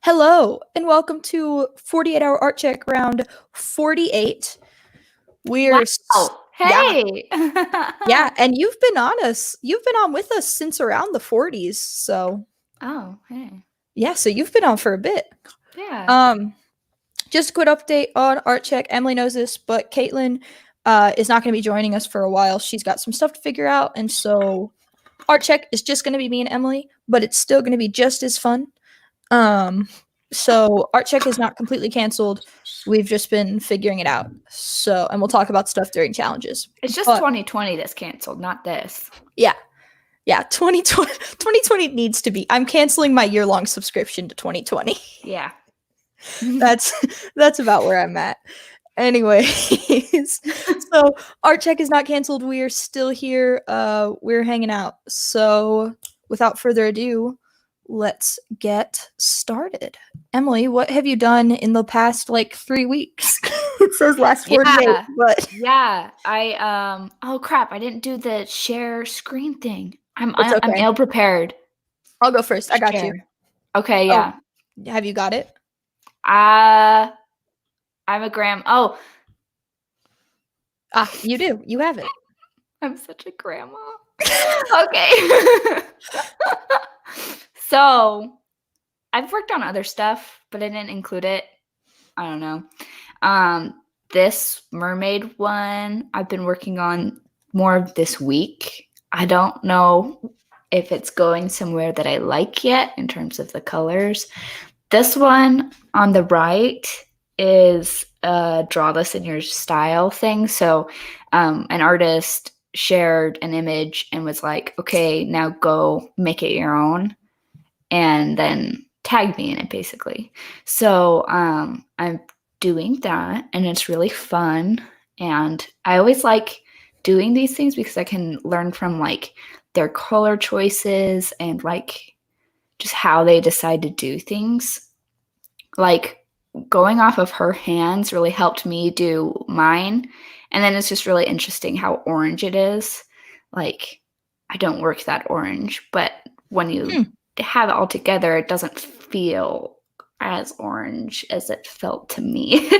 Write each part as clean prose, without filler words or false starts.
Hello, and welcome to 48-hour art check round 48. Wow. Yeah, Hey. yeah, and you've been on with us since around the 40s. So, Oh, hey. yeah, so you've been on for a bit. Yeah. Um, just a quick update on art check. Emily knows this, but Caitlin is not going to be joining us for a while. She's got some stuff to figure out, and so art check is just going to be me and Emily, but it's still going to be just as fun. So art check is not completely canceled. We've just been figuring it out. So, and we'll talk about stuff during challenges. It's just But 2020 that's canceled, not this. yeah, 2020 needs to be. I'm canceling my year-long subscription to 2020. Yeah. That's about where I'm at. Anyways, so art check is not canceled. We are still here. We're hanging out. So, without further ado, let's get started. Emily, what have you done in the past like 3 weeks? It says last 48, but yeah. Oh crap, I didn't do the share screen thing. I'm it's I'm okay. ill prepared. I'll go first. I got you. Okay, Oh, yeah. have you got it? I'm a gram. Oh, You do. You have it. I'm such a grandma. Okay. So, I've worked on other stuff, but I didn't include it. I don't know. This mermaid one I've been working on more of this week. I don't know if it's going somewhere that I like yet in terms of the colors. This one on the right is a draw this in your style thing. So an artist shared an image and was like, okay, now go make it your own. And then tag me in it basically. So I'm doing that and it's really fun. And I always like doing these things because I can learn from like their color choices and like just how they decide to do things. Like going off of her hands really helped me do mine. And then it's just really interesting how orange it is. Like I don't work that orange, but when you have it all together, it doesn't feel as orange as it felt to me.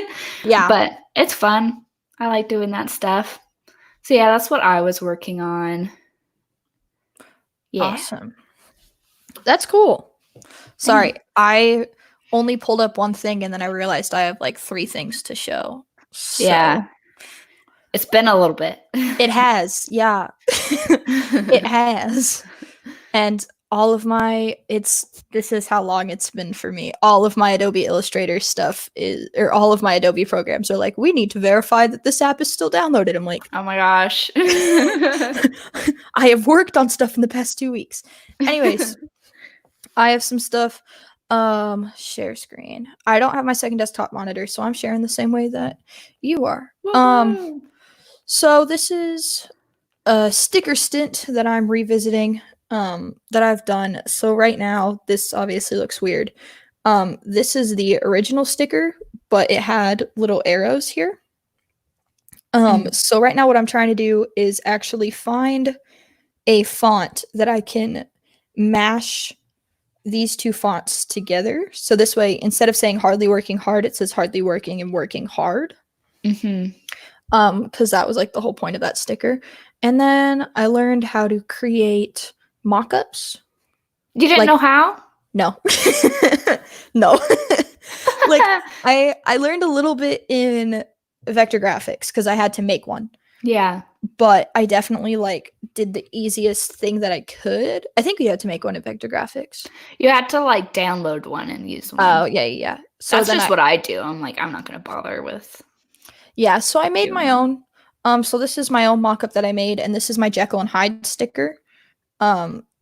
Yeah. But it's fun. I like doing that stuff. So yeah, that's what I was working on. Yeah. Awesome. That's cool. Sorry, I only pulled up one thing and then I realized I have like 3 things to show. So. Yeah. It's been a little bit. It has, yeah. It has. And all of my this is how long it's been for me. All of my Adobe Illustrator stuff all of my Adobe programs are like, we need to verify that this app is still downloaded. I'm like, oh my gosh. I have worked on stuff in the past 2 weeks. Anyways, I have some stuff. Share screen. I don't have my second desktop monitor, so I'm sharing the same way that you are. Woo-hoo. So this is a sticker stint that I'm revisiting that I've done. So right now, this obviously looks weird. This is the original sticker, but it had little arrows here. So right now what I'm trying to do is actually find a font that I can mash these 2 fonts together. So this way, instead of saying hardly working hard, it says hardly working and working hard. Because that was like the whole point of that sticker. And then I learned how to create mock-ups. You didn't know how? No. No. Like I learned a little bit in vector graphics because I had to make one. Yeah. But I definitely like did the easiest thing that I could. I think you had to make one in vector graphics. You had to like download one and use one. Oh, yeah. So that's just what I do. I'm like, I'm not going to bother with. Yeah, so I made my own. So this is my own mock-up that I made, and this is my Jekyll and Hyde sticker.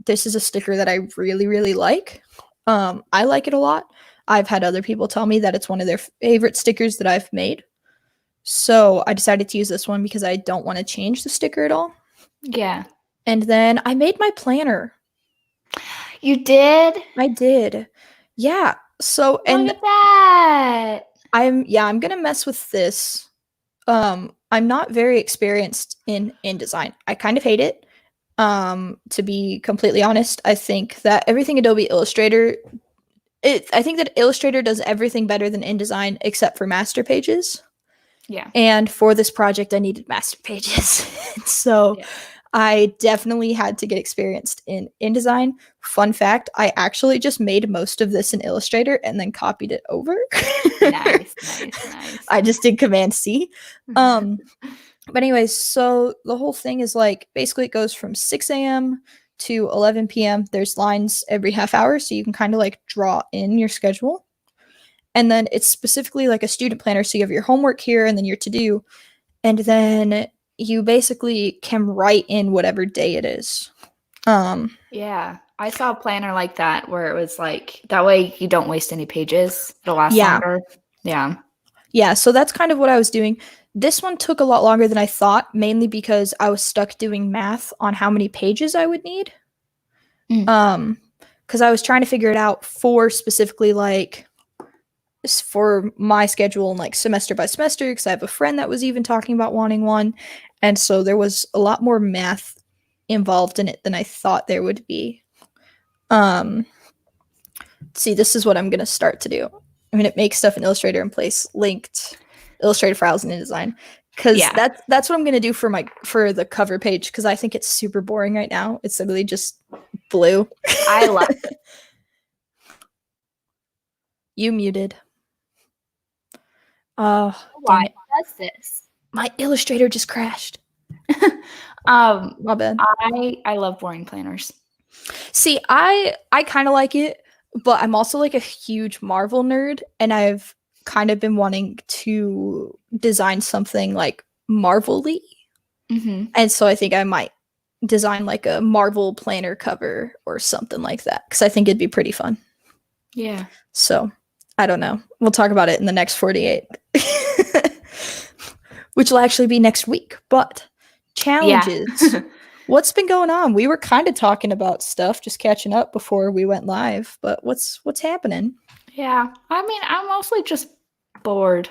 This is a sticker that I really, really like. I like it a lot. I've had other people tell me that it's one of their favorite stickers that I've made. So I decided to use this one because I don't want to change the sticker at all. Yeah. And then I made my planner. You did? I did. Yeah. So and look at that. I'm gonna mess with this. I'm not very experienced in InDesign. I kind of hate it. To be completely honest, I think that everything Adobe Illustrator I think that Illustrator does everything better than InDesign except for master pages. Yeah. And for this project, I needed master pages. So Yeah. I definitely had to get experienced in InDesign. Fun fact, I actually just made most of this in Illustrator and then copied it over. Nice, nice, nice. I just did Command C. Um, but anyways, so the whole thing is like basically it goes from 6 a.m. to 11 p.m. There's lines every half hour, so you can kind of like draw in your schedule. And then it's specifically like a student planner, so you have your homework here and then your to do, and then you basically can write in whatever day it is. Yeah. I saw a planner like that where it was like that way you don't waste any pages. It'll last Yeah, longer. Yeah. yeah. So that's kind of what I was doing. This one took a lot longer than I thought, mainly because I was stuck doing math on how many pages I would need. Mm. Um, because I was trying to figure it out for specifically like for my schedule and like semester by semester. Because I have a friend that was even talking about wanting one, and so there was a lot more math involved in it than I thought there would be. Um, see, this is what I'm gonna start to do. I'm gonna make stuff in Illustrator and place linked Illustrator files in InDesign because Yeah. that's what I'm gonna do for the cover page because I think it's super boring right now. It's literally just blue. I love You muted. Oh, why dang it it! does this. My Illustrator just crashed. um My bad. I love boring planners. See, I kind of like it, but I'm also like a huge Marvel nerd, and I've kind of been wanting to design something like Marvel-y. Mm-hmm. And so I think I might design like a Marvel planner cover or something like that because I think it'd be pretty fun. Yeah. So I don't know. We'll talk about it in the next 48, which will actually be next week. But Yeah. challenges. What's been going on? We were kind of talking about stuff, just catching up before we went live. But what's happening? Yeah. I mean, I'm mostly just bored,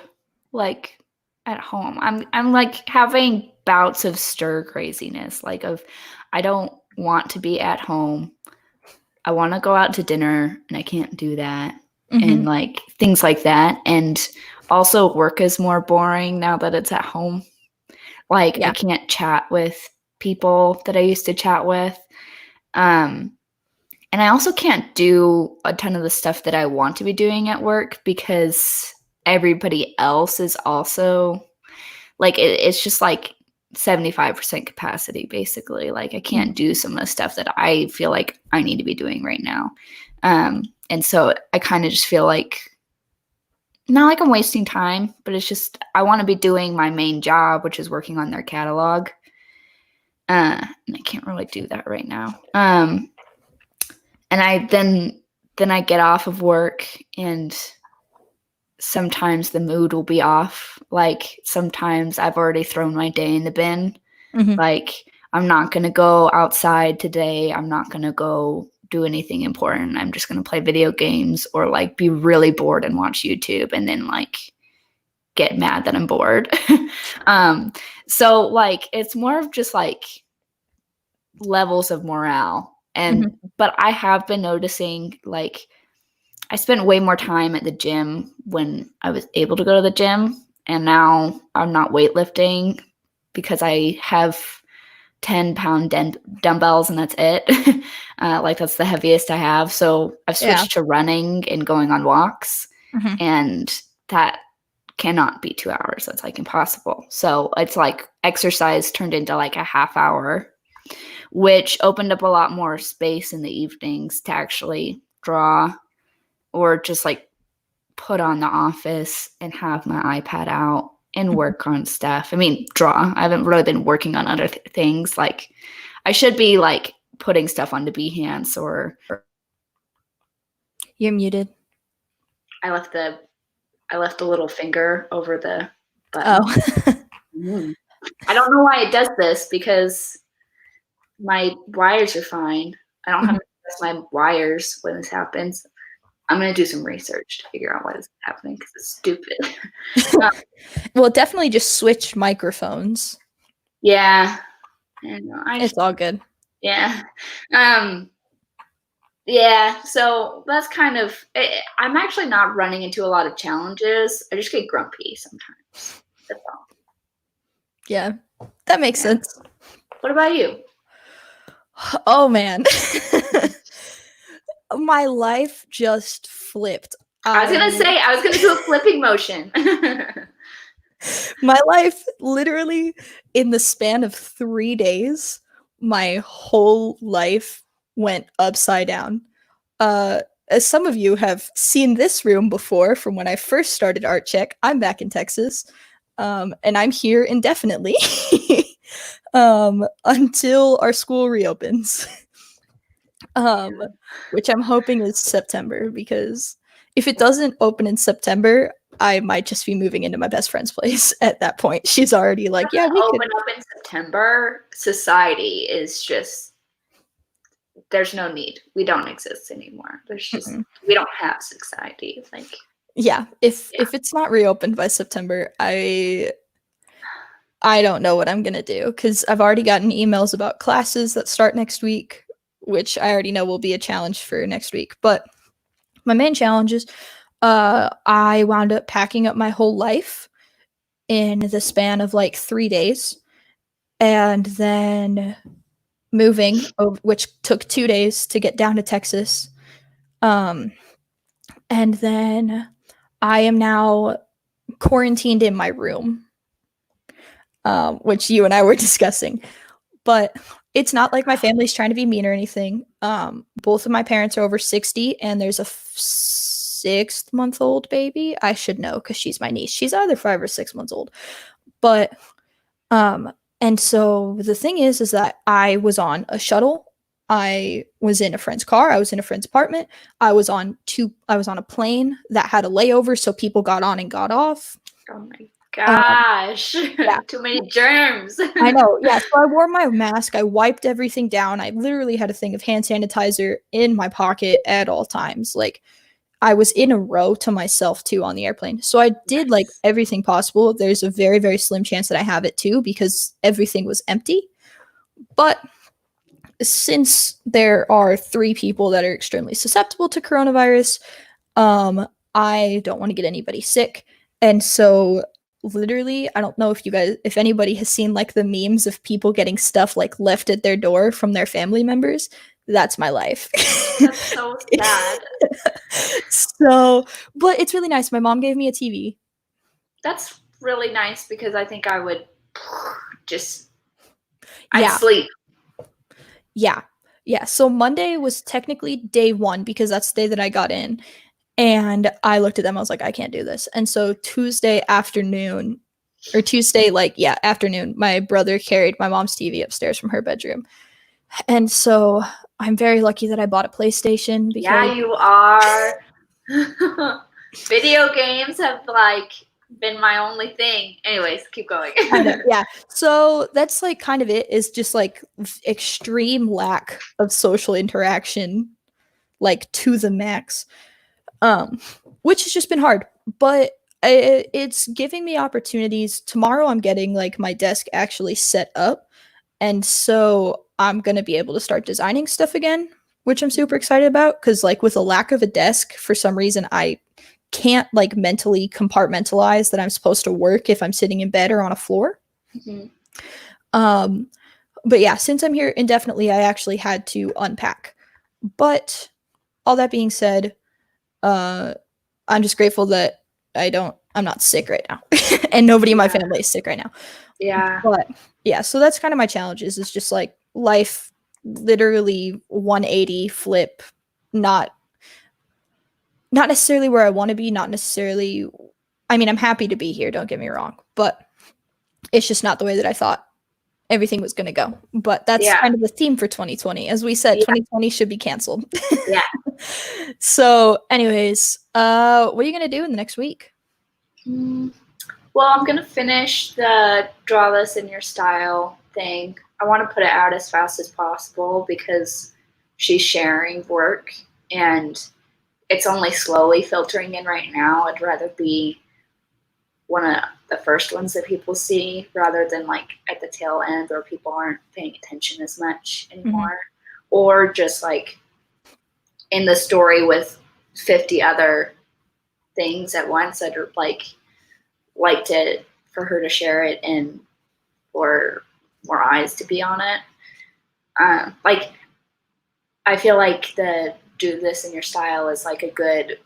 like at home. I'm like having bouts of stir craziness, like of I don't want to be at home. I want to go out to dinner and I can't do that. And Mm-hmm. like things like that. And also work is more boring now that it's at home. Like I Yeah. can't chat with people that I used to chat with. Um And I also can't do a ton of the stuff that I want to be doing at work because everybody else is also like it's just like 75% capacity basically. Like I Mm-hmm. can't do some of the stuff that I feel like I need to be doing right now. And so I kind of just feel like not like I'm wasting time, but it's just I want to be doing my main job, which is working on their catalog. And I can't really do that right now. And then I get off of work and sometimes the mood will be off. Like sometimes I've already thrown my day in the bin. Mm-hmm. Like I'm not going to go outside today. I'm not going to go do anything important. I'm just going to play video games or like be really bored and watch YouTube and then like get mad that I'm bored. um so like it's more of just like levels of morale. And Mm-hmm. but I have been noticing like I spent way more time at the gym when I was able to go to the gym, and now I'm not weightlifting because I have 10-pound dumbbells and that's it. Like that's the heaviest I have. So I've Yeah. switched to running and going on walks, Mm-hmm. and that cannot be 2 hours. That's like impossible. So it's like exercise turned into like a half hour, which opened up a lot more space in the evenings to actually draw or just like put on The Office and have my iPad out and work on stuff. I mean, draw. I haven't really been working on other things. Like, I should be like putting stuff onto Behance or You're muted. I left the little finger over the button. Oh. Mm. I don't know why it does this because my wires are fine. I don't have Mhm. to press my wires when this happens. I'm gonna do some research to figure out why this is happening because it's stupid. Well, definitely just switch microphones. Yeah, and I It's all good. yeah, um, Yeah, so that's kind of. I'm actually not running into a lot of challenges. I just get grumpy sometimes. That's all. Yeah, that makes Yeah. sense. What about you? Oh man. My life just flipped. I was gonna do a flipping motion. My life literally in the span of 3 days, my whole life went upside down. Uh, as some of you have seen this room before from when I first started Art Check, I'm back in Texas, and I'm here indefinitely until our school reopens, um, which I'm hoping is September because if it doesn't open in September, I might just be moving into my best friend's place at that point. She's already like, yeah, we could. Open up in September, society is just there's no need. We don't exist anymore. There's just Mm-mm. we don't have society. Like Yeah, yeah. if it's not reopened by September, I don't know what I'm gonna do because I've already gotten emails about classes that start next week, which I already know will be a challenge for next week. But my main challenge is I wound up packing up my whole life in the span of like 3 days and then moving, which took 2 days to get down to Texas. Um, and then I am now quarantined in my room, which you and I were discussing. But it's not like my family's trying to be mean or anything. Both of my parents are over 60, and there's a 6-month-old baby. I should know because she's my niece. She's either 5 or 6 months old. But um, and so the thing is that I was on a shuttle. I was in a friend's car. I was in a friend's apartment. I was on a plane that had a layover, so people got on and got off. Oh my Um, gosh. yeah, Too many germs. I know. Yeah. So I wore my mask. I wiped everything down. I literally had a thing of hand sanitizer in my pocket at all times. Like I was in a row to myself too on the airplane. So I did like Nice. everything possible. There's a very, very slim chance that I have it too because everything was empty. But since there are 3 people that are extremely susceptible to coronavirus, um, I don't want to get anybody sick. And so literally, I don't know if anybody has seen like the memes of people getting stuff like left at their door from their family members. That's my life. That's so sad. So, but it's really nice. My mom gave me a TV. That's really nice because I think I would just I'd Yeah, sleep. yeah, yeah. So Monday was technically day one because that's the day that I got in. And I looked at them, I was like, I can't do this. And so Tuesday afternoon, or Tuesday, like, yeah, afternoon, my brother carried my mom's TV upstairs from her bedroom. And so I'm very lucky that I bought a PlayStation because Yeah, you are. Video games have like been my only thing. Anyways, keep going. I know, yeah. So that's like kind of it is just like extreme lack of social interaction, like to the max. Which has just been hard, but it's giving me opportunities. Tomorrow, I'm getting like my desk actually set up, and so I'm gonna be able to start designing stuff again, which I'm super excited about. Because like with a lack of a desk, for some reason, I can't like mentally compartmentalize that I'm supposed to work if I'm sitting in bed or on a floor. Mhm. Um, but yeah, since I'm here indefinitely, I actually had to unpack. But all that being said, uh, I'm just grateful that I'm not sick right now. And nobody in my Yeah. family is sick right now. Yeah. But yeah, so that's kind of my challenges is just like life literally 180 flip, not not necessarily where I want to be, not necessarily I mean, I'm happy to be here, don't get me wrong, but it's just not the way that I thought everything was going to go. But that's Yeah. kind of the theme for 2020. As we said, Yeah. 2020 should be canceled. Yeah. So, anyways, what are you going to do in the next week? Mm, well, I'm gonna finish the draw this in your style thing. I want to put it out as fast as possible because she's sharing work and it's only slowly filtering in right now. I'd rather be one of the first ones that people see rather than like at the tail end where people aren't paying attention as much Mhm. anymore. Or just like in the story with 50 other things at once. I'd like to for her to share it and for more eyes to be on it. Like I feel like the do this in your style is like a good,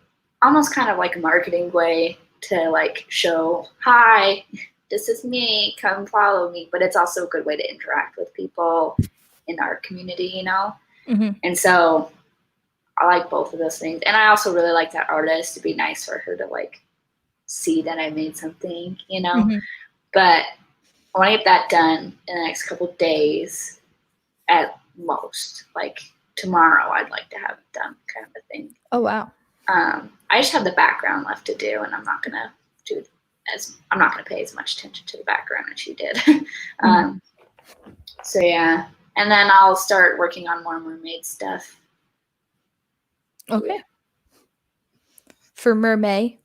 almost kind of like a marketing way to like show, hi, this is me, come follow me. But it's also a good way to interact with people in our community, you know? Mm-hmm. And so I like both of those things. And I also really like that artist. To be nice for her to like see that I made something, you know? Mm-hmm. But I want to get that done in the next couple of days at most. Like tomorrow, I'd like to have it done, kind of a thing. Oh, wow. I just have the background left to do, and I'm not gonna pay as much attention to the background as you did. So yeah, and then I'll start working on more mermaid stuff. Okay. Yeah. For mermaid.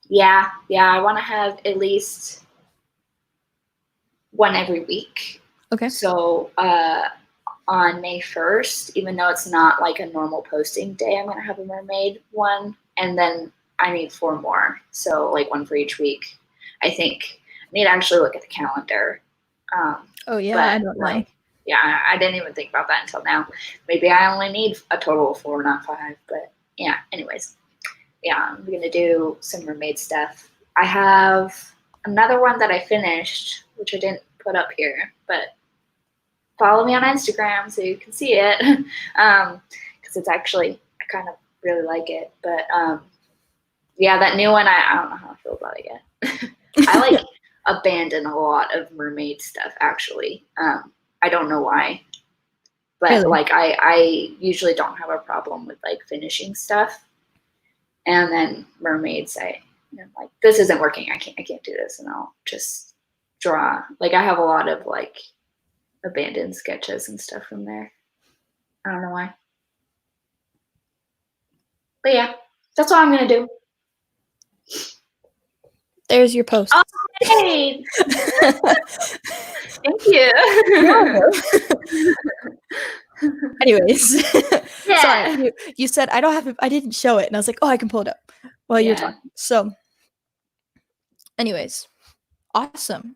Yeah, I want to have at least one every week. Okay. So on May 1st, even though it's not like a normal posting day, I'm gonna have a mermaid one, and then I need 4 more. So like one for each week. I think I need to actually look at the calendar. Oh yeah, but, I don't know. like, yeah, I didn't even think about that until now. Maybe I only need a total of 4, not 5. But yeah, anyways, yeah, I'm gonna do some mermaid stuff. I have another one that I finished, which I didn't put up here, but follow me on Instagram so you can see it, because it's actually, I kind of really like it. But yeah, that new one, I don't know how I feel about it yet. I like abandon a lot of mermaid stuff, actually. I don't know why, but Really? like I usually don't have a problem with like finishing stuff, and then mermaids, I'm like, this isn't working. I can't do this, and I'll just draw. Like I have a lot of like abandoned sketches and stuff from there. I don't know why. But yeah, that's what I'm gonna do. There's your post. Oh, hey! Thank you. Anyways, Yeah. sorry. You said I don't have it. I didn't show it, and I was like, oh, I can pull it up while you're talking. So, anyways, awesome.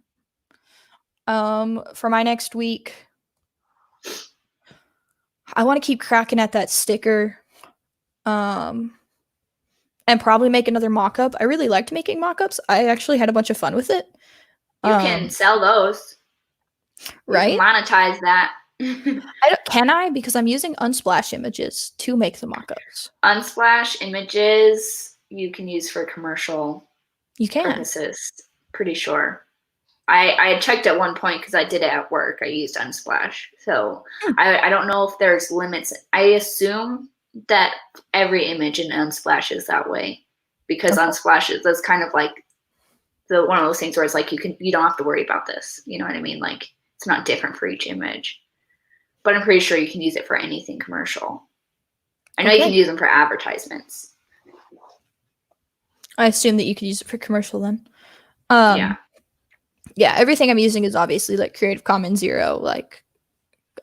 For my next week, I want to keep cracking at that sticker. And probably make another mock-up. I really liked making mock-ups. I actually had a bunch of fun with it. You can sell those. Right? You can monetize that. Can I? Because I'm using Unsplash images to make the mock-ups. Unsplash images you can use for commercial purposes. Pretty sure. I checked at one point because I did it at work. I used Unsplash. So I don't know if there's limits. I assume that every image in Unsplash is that way, because Unsplash that's kind of like the one of those things where it's like you don't have to worry about this. You know what I mean? Like it's not different for each image. But I'm pretty sure you can use it for anything commercial. I know you can use them for advertisements. I assume that you could use it for commercial then. Yeah, everything I'm using is obviously like Creative Commons 0, like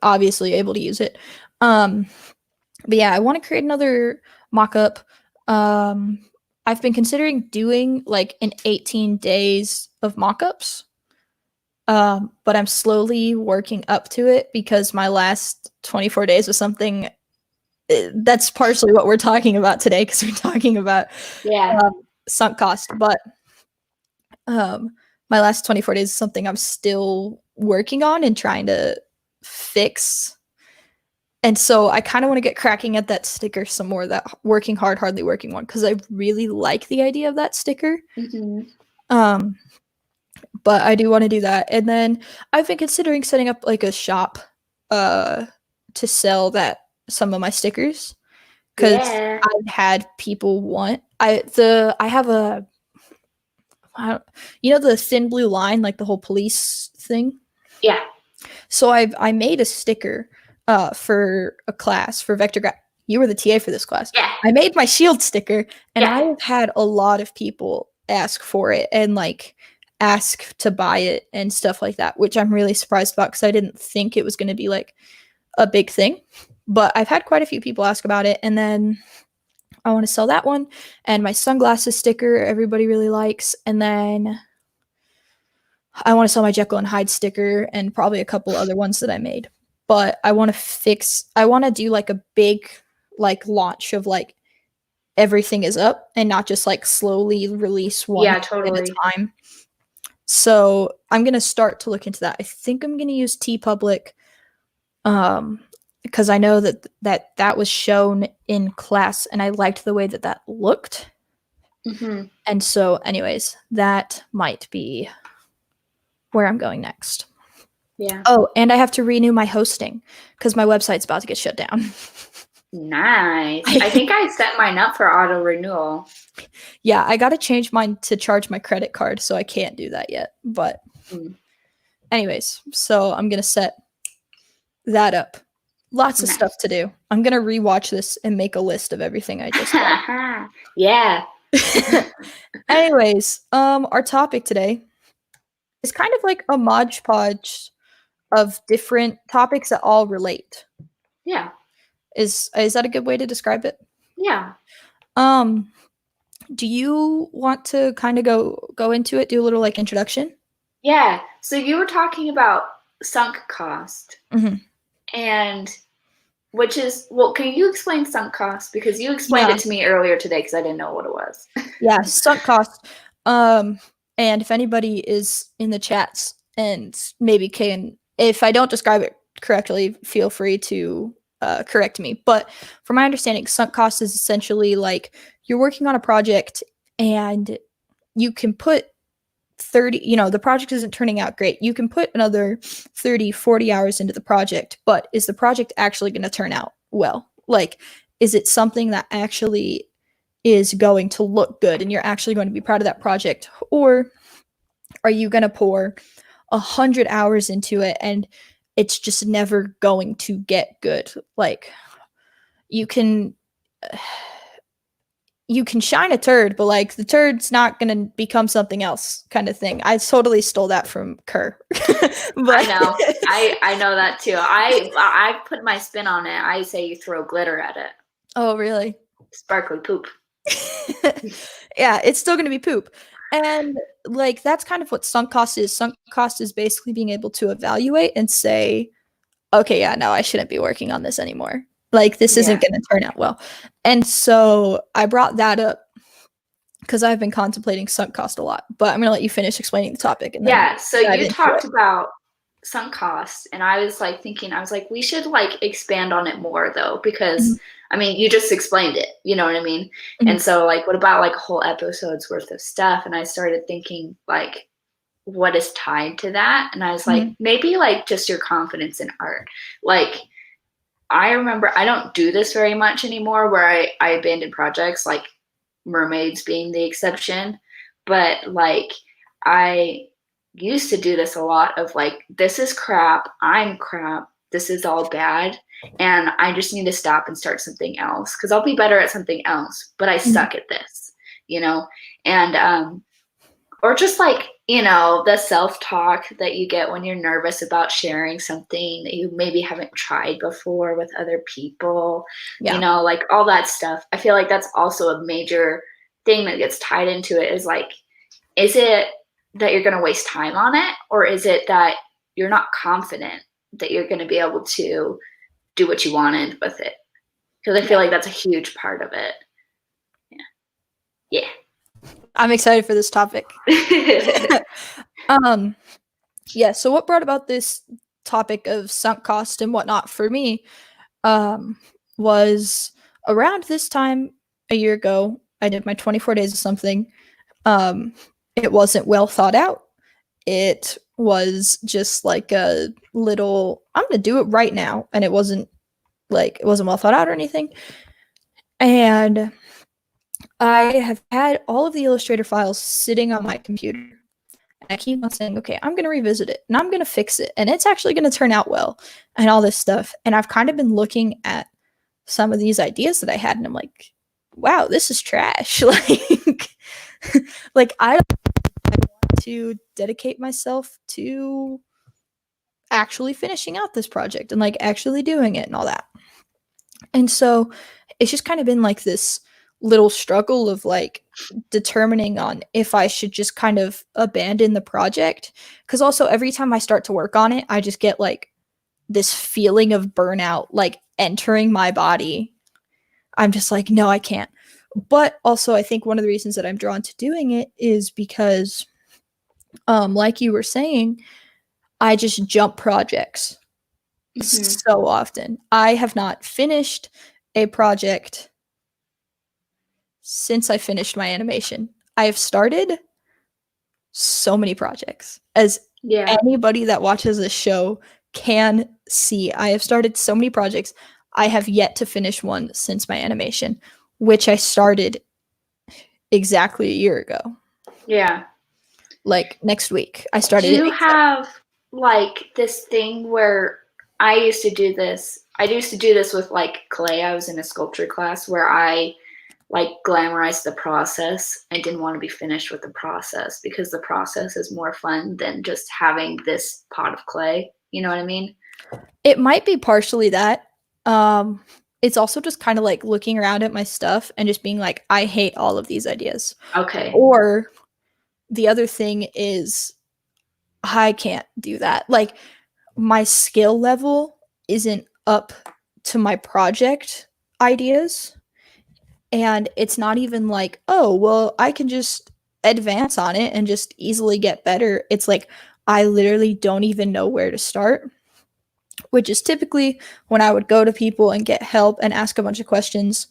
obviously able to use it. But yeah, I want to create another mock-up. I've been considering doing like an 18 days of mock-ups. But I'm slowly working up to it because my last 24 days was something that's partially what we're talking about today, because we're talking about sunk cost. But my last 24 days is something I'm still working on and trying to fix. And so I kind of want to get cracking at that sticker some more, that working hard, hardly working one, because I really like the idea of that sticker. But I do want to do that. And then I've been considering setting up like a shop to sell some of my stickers, because I've had people want I have a the thin blue line, like the whole police thing. Yeah. So I made a sticker for a class for vector graph. You were the TA for this class. Yeah. I made my shield sticker, and I've had a lot of people ask for it and like ask to buy it and stuff like that, which I'm really surprised about because I didn't think it was going to be like a big thing. But I've had quite a few people ask about it, and then I want to sell that one, and my sunglasses sticker everybody really likes, and then I want to sell my Jekyll and Hyde sticker and probably a couple other ones that I made. But I want to do like a big like launch of like everything is up and not just like slowly release one Yeah, at a totally. time. So I'm gonna start to look into that. I think I'm gonna use TeePublic, because I know that was shown in class and I liked the way that looked. Mm-hmm. And so, anyways, that might be where I'm going next. Yeah. Oh, and I have to renew my hosting because my website's about to get shut down. Nice. I think I set mine up for auto renewal. Yeah, I got to change mine to charge my credit card, so I can't do that yet. But anyways, so I'm going to set that up. Lots of Nice. stuff to do. I'm going to rewatch this and make a list of everything I just did. Yeah. Anyways, our topic today is kind of like a modge podge of different topics that all relate. Yeah. Is that a good way to describe it? Yeah. Do you want to kind of go into it, do a little like introduction? Yeah. So you were talking about sunk cost. Mm-hmm. And which is, well, can you explain sunk cost? Because you explained it to me earlier today because I didn't know what it was. Yeah, sunk cost. And if anybody is in the chats and maybe can, if I don't describe it correctly, feel free to correct me. But from my understanding, sunk cost is essentially like you're working on a project and you can put 30, the project isn't turning out great. You can put another 30, 40 hours into the project, but is the project actually going to turn out well? Like, is it something that actually is going to look good and you're actually going to be proud of that project? Or are you going to pour 100 hours into it and it's just never going to get good? Like, you can shine a turd, but like the turd's not gonna become something else, kind of thing. I totally stole that from Kerr. But I know, I know that too. I put my spin on it. I say you throw glitter at it. Oh, really? Sparkly poop. Yeah, it's still gonna be poop. And like that's kind of what sunk cost is. Sunk cost is basically being able to evaluate and say, okay, yeah, no, I shouldn't be working on this anymore. Like this isn't going to turn out well. And so I brought that up because I've been contemplating sunk cost a lot. But I'm going to let you finish explaining the topic. And then so you talked about sunk cost, and I was like thinking, we should like expand on it more though, because I mean, you just explained it, you know what I mean? And so like, what about like a whole episode's worth of stuff? And I started thinking like, what is tied to that? And I was like, maybe like just your confidence in art. Like, I remember I don't do this very much anymore where I abandon projects, like mermaids being the exception. But like I used to do this a lot of like, this is crap, I'm crap, this is all bad, and I just need to stop and start something else because I'll be better at something else, but I suck at this, and or just like, the self-talk that you get when you're nervous about sharing something that you maybe haven't tried before with other people, like all that stuff. I feel like that's also a major thing that gets tied into it is like, is it that you're going to waste time on it? Or is it that you're not confident that you're going to be able to do what you wanted with it? Because I feel like that's a huge part of it. Yeah. I'm excited for this topic. Yeah, so what brought about this topic of sunk cost and whatnot for me was around this time a year ago, I did my 24 days of something. It wasn't well thought out. It was just like a little, I'm going to do it right now. And it wasn't well thought out or anything. And I have had all of the Illustrator files sitting on my computer. And I keep on saying, okay, I'm going to revisit it and I'm going to fix it. And it's actually going to turn out well and all this stuff. And I've kind of been looking at some of these ideas that I had and I'm like, wow, this is trash. Like I want to dedicate myself to actually finishing out this project and like actually doing it and all that. And so it's just kind of been like this little struggle of like determining on if I should just kind of abandon the project. Because also every time I start to work on it, I just get like this feeling of burnout like entering my body. I'm just like, no, I can't. But also, I think one of the reasons that I'm drawn to doing it is because, like you were saying, I just jump projects Mm-hmm. so often. I have not finished a project since I finished my animation. I have started so many projects. As Yeah. anybody that watches this show can see, I have started so many projects. I have yet to finish one since my animation, which I started exactly a year ago. Yeah. Like next week, I Do started it. you have like this thing where I used to do this? I used to do this with like clay. I was in a sculpture class where I like glamorized the process. I didn't want to be finished with the process because the process is more fun than just having this pot of clay. You know what I mean? It might be partially that. Um, it's also just kind of like looking around at my stuff and just being like, I hate all of these ideas. Okay. Or the other thing is, I can't do that. Like, my skill level isn't up to my project ideas. And it's not even like, oh, well, I can just advance on it and just easily get better. It's like, I literally don't even know where to start, which is typically when I would go to people and get help and ask a bunch of questions.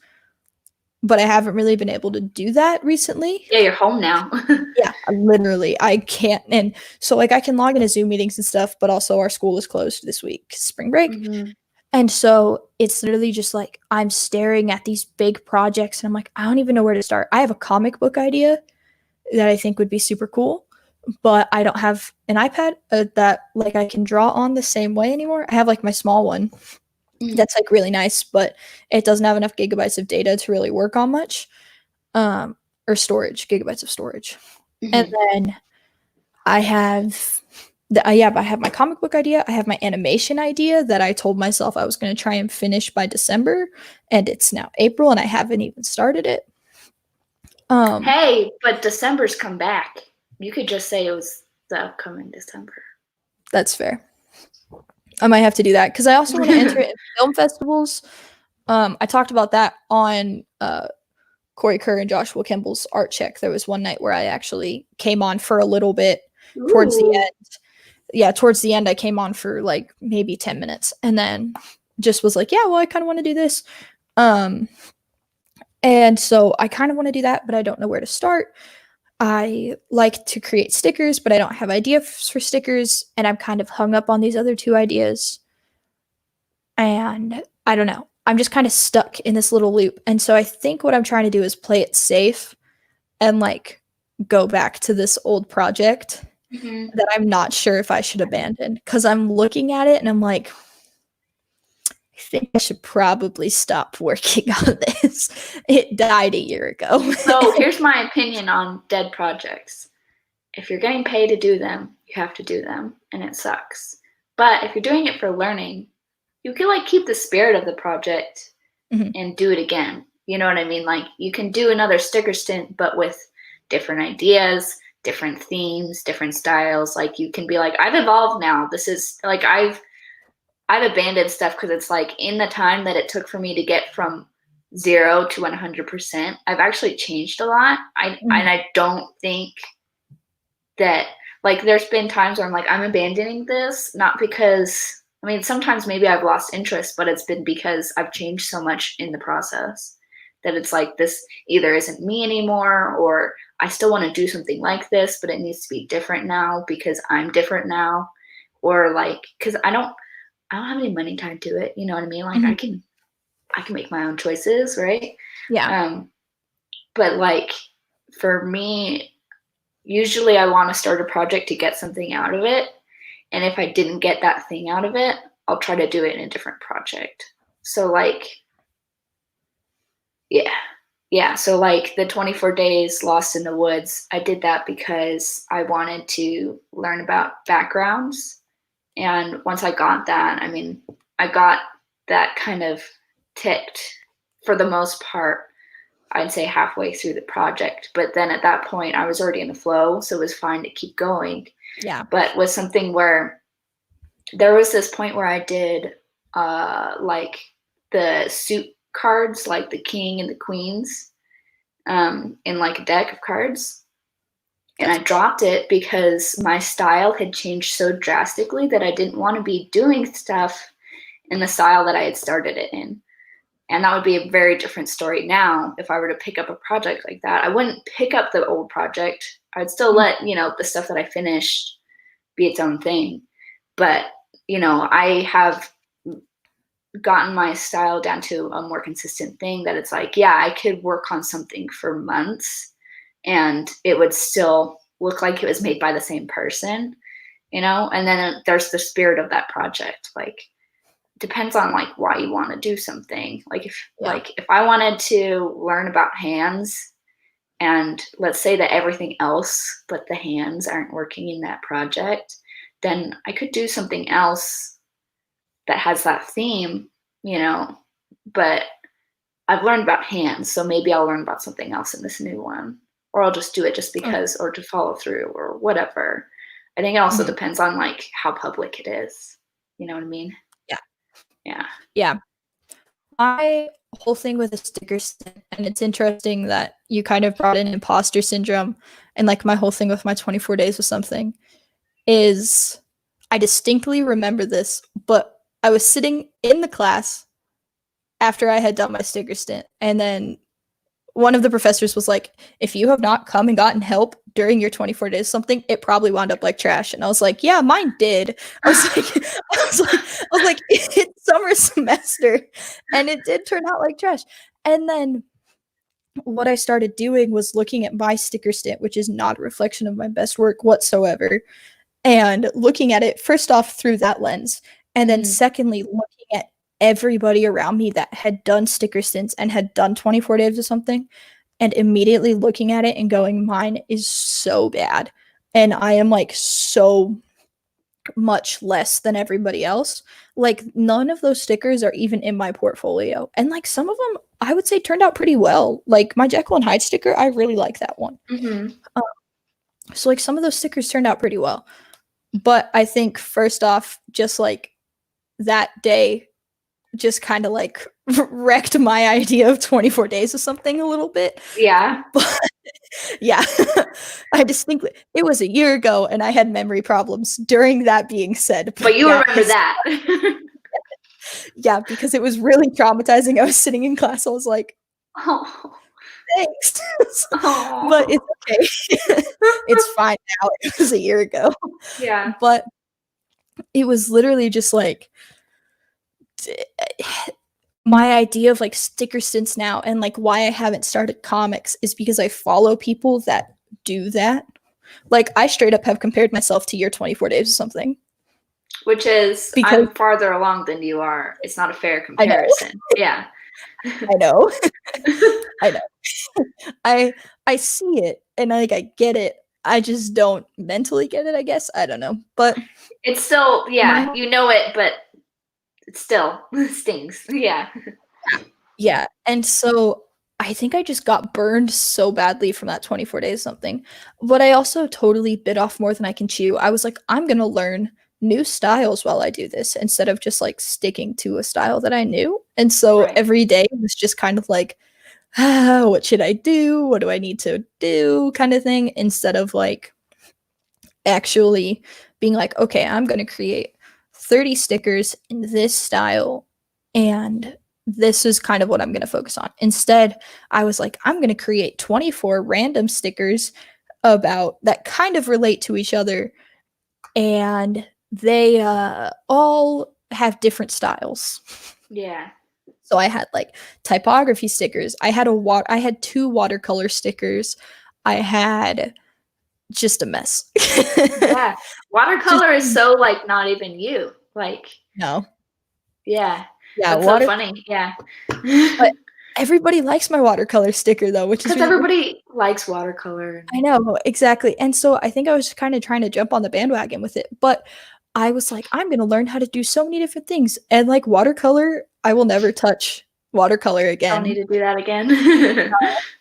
But I haven't really been able to do that recently. Yeah, you're home now. Yeah, literally, I can't. And so, like, I can log into Zoom meetings and stuff, but also our school is closed this week, spring break. Mm-hmm. And so it's literally just like I'm staring at these big projects and I'm like, I don't even know where to start. I have a comic book idea that I think would be super cool, but I don't have an iPad that like I can draw on the same way anymore. I have like my small one Mm-hmm. that's like really nice, but it doesn't have enough gigabytes of data to really work on much. Um, or storage, gigabytes of storage. And Mm-hmm. then I have yeah, but I have my comic book idea. I have my animation idea that I told myself I was going to try and finish by December, and it's now April, and I haven't even started it. Um, Hey, but December's come back. You could just say it was the upcoming December. that's fair. I might have to do that because I also want to enter it in film festivals. I talked about that on Corey Kerr and Joshua Kimball's art check. There was one night where I actually came on for a little bit towards the Ooh. end. Yeah, towards the end, I came on for like maybe 10 minutes and then just was like, yeah, well, I kind of want to do this. Um, and so I kind of want to do that, but I don't know where to start. I like to create stickers, but I don't have ideas for stickers. And I'm kind of hung up on these other two ideas. And I don't know. I'm just kind of stuck in this little loop. And so I think what I'm trying to do is play it safe and like go back to this old project Mm-hmm. that I'm not sure if I should abandon because I'm looking at it and I'm like, I think I should probably stop working on this. It died a year ago. So here's my opinion on dead projects. If you're getting paid to do them, you have to do them, and it sucks. But if you're doing it for learning, you can like keep the spirit of the project Mhm. and do it again. You know what I mean? Like you can do another sticker stint, but with different ideas, different themes, different styles. Like you can be like, I've evolved now. This is like I've abandoned stuff because it's like in the time that it took for me to get from 0 to 100%, I've actually changed a lot. And Mhm. I don't think that like there's been times where I'm like I'm abandoning this not because I mean sometimes maybe I've lost interest, but it's been because I've changed so much in the process that it's like this either isn't me anymore or I still want to do something like this, but it needs to be different now because I'm different now, or like because I don't have any money tied to it. You know what I mean? Like Mhm. I can make my own choices, right? Yeah. Um, but like for me, usually I want to start a project to get something out of it. And if I didn't get that thing out of it, I'll try to do it in a different project. So like, yeah. Yeah, so like the 24 days lost in the woods, I did that because I wanted to learn about backgrounds. And once I got that, I mean, I got that kind of ticked for the most part, I'd say halfway through the project. But then at that point, I was already in the flow, so it was fine to keep going. Yeah. But was something where there was this point where I did like the suit cards, like the king and the queens, in like a deck of cards. And I dropped it because my style had changed so drastically that I didn't want to be doing stuff in the style that I had started it in. And that would be a very different story now if I were to pick up a project like that. I wouldn't pick up the old project. I'd still let, you know, the stuff that I finished be its own thing. But, you know, I have gotten my style down to a more consistent thing that it's like, yeah, I could work on something for months and it would still look like it was made by the same person, you know? And then there's the spirit of that project. Like, depends on like why you want to do something. Like if I wanted to learn about hands and let's say that everything else but the hands aren't working in that project, then I could do something else that has that theme, you know, but I've learned about hands, so maybe I'll learn about something else in this new one, or I'll just do it just because, or to follow through or whatever. I think it also depends on like how public it is. You know what I mean? Yeah. Yeah. Yeah. My whole thing with a sticker stint, and it's interesting that you kind of brought in imposter syndrome, and like my whole thing with my 24 days with something is I distinctly remember this, but I was sitting in the class after I had done my sticker stint, and then one of the professors was like, if you have not come and gotten help during your 24 days something, it probably wound up like trash. And I was like, yeah, mine did. I was like, it's summer semester and it did turn out like trash. And then what I started doing was looking at my sticker stint, which is not a reflection of my best work whatsoever, and looking at it first off through that lens. And then secondly, looking at everybody around me that had done sticker stints and had done 24 days or something, and immediately looking at it and going, mine is so bad. And I am like so much less than everybody else. Like none of those stickers are even in my portfolio. And like some of them I would say turned out pretty well. Like my Jekyll and Hyde sticker, I really like that one. So like some of those stickers turned out pretty well. But I think first off, just like that day just kind of like wrecked my idea of 24 days or something a little bit. Yeah. But yeah, I distinctly, it was a year ago and I had memory problems during that being said. But you yeah, remember that. Yeah, because it was really traumatizing. I was sitting in class, I was like, Oh. Thanks. Oh. But it's okay. It's fine now. It was a year ago. Yeah. But it was literally just like my idea of like sticker stints now and like why I haven't started comics is because I follow people that do that. Like I straight up have compared myself to your 24 days or something. Which is because I'm farther along than you are. It's not a fair comparison. Yeah. I know. I know. I see it and I get it. I just don't mentally get it, I guess. I don't know. But it's still, yeah, you know it, but it still stings. Yeah. Yeah. And so I think I just got burned so badly from that 24 days something. But I also totally bit off more than I can chew. I was like, I'm going to learn new styles while I do this instead of just like sticking to a style that I knew. And so every day was just kind of like, what should I do? What do I need to do? Kind of thing, instead of like actually being like, okay, I'm going to create 30 stickers in this style and this is kind of what I'm going to focus on. Instead, I was like, I'm going to create 24 random stickers about that kind of relate to each other and they all have different styles. Yeah. So I had like typography stickers. I had 2 watercolor stickers. I had just a mess. Yeah. Watercolor is so like not even you. Like no. Yeah. Yeah, that's so funny. Yeah. But everybody likes my watercolor sticker though, which is because everybody likes watercolor. I know, exactly. And so I think I was kind of trying to jump on the bandwagon with it, but I was like, I'm going to learn how to do so many different things. And like watercolor, I will never touch watercolor Don't need again. to do that again.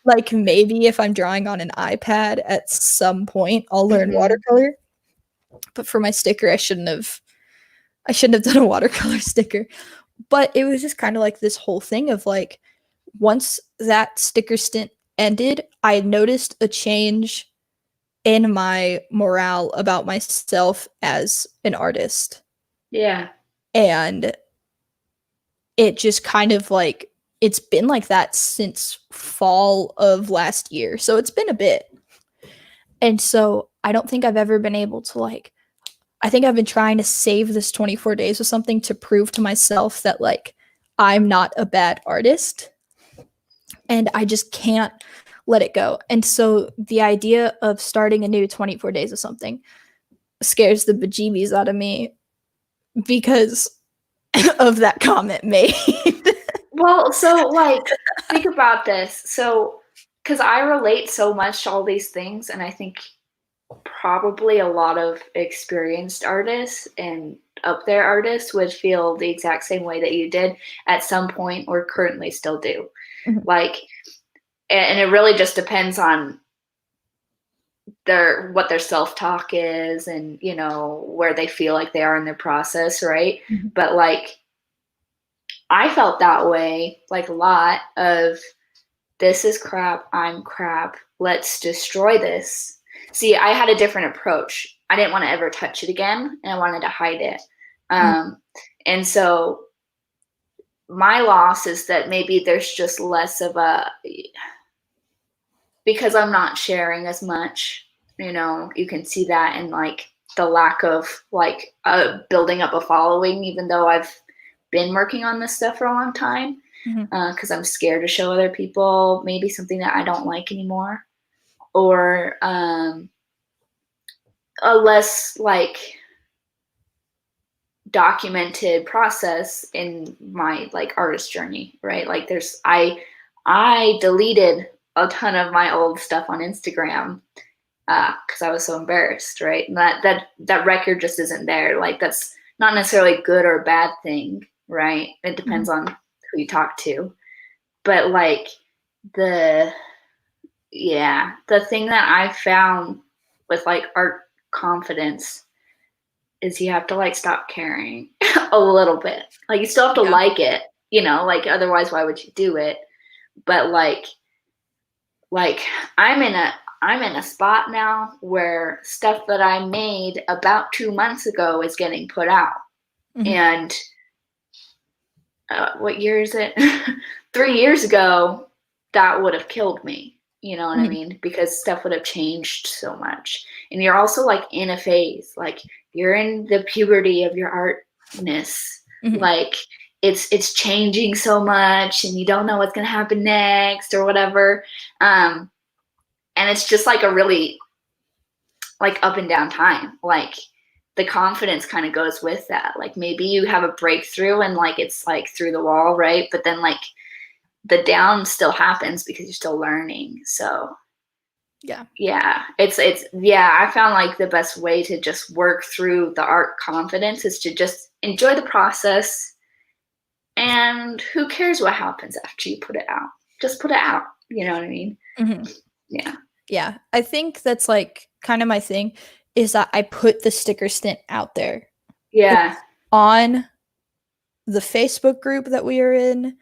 Like, maybe if I'm drawing on an iPad at some point, I'll learn Mhm. watercolor. But for my sticker, I shouldn't have done a watercolor sticker. But it was just kind of like this whole thing of like, once that sticker stint ended, I noticed a change in my morale about myself as an artist. Yeah. And it just kind of like, it's been like that since fall of last year. So it's been a bit. And so I don't think I've ever been able to like, I think I've been trying to save this 24 days or something to prove to myself that like I'm not a bad artist, and I just can't let it go. And so the idea of starting a new 24 days of something scares the bejeebies out of me because of that comment made. Well, so like think about this. So cuz I relate so much to all these things, and I think probably a lot of experienced artists and up there artists would feel the exact same way that you did at some point or currently still do. Mhm, Like, and it really just depends on what their self-talk is, and where they feel like they are in their process, right? mhm, But like I felt that way like a lot of, this is crap, I'm crap, let's destroy this. See, I had a different approach. I didn't want to ever touch it again, and I wanted to hide it. mhm, um, and so my loss is that maybe there's just less of a, because I'm not sharing as much, you can see that in like the lack of like building up a following, even though I've been working on this stuff for a long time, mhm, because I'm scared to show other people maybe something that I don't like anymore, or a less like documented process in my like artist journey, right? Like I deleted a ton of my old stuff on Instagram because I was so embarrassed, right? And that record just isn't there. Like that's not necessarily a good or a bad thing, right? It mhm, depends on who you talk to. But like the the thing that I found with like art confidence is you have to like stop caring a little bit. Like you still have to yeah, like it, like otherwise why would you do it? But like I'm in a spot now where stuff that I made about 2 months ago is getting put out. mhm, And what year is it? 3 years ago, that would have killed me. You know what I mhm, mean? Because stuff would have changed so much. And you're also like in a phase, like you're in the puberty of your artness. mhm, Like it's changing so much, and you don't know what's gonna happen next or whatever. And it's just like a really like up and down time. Like the confidence kind of goes with that. Like maybe you have a breakthrough and like it's like through the wall, right? But then like the down still happens because you're still learning. So yeah, yeah, it's I found like the best way to just work through the art confidence is to just enjoy the process, and who cares what happens after you put it out? Just put it out. You know what I mean? mhm. Yeah. Yeah. I think that's like kind of my thing is that I put the sticker stint out there. Yeah. It's on the Facebook group that we are in.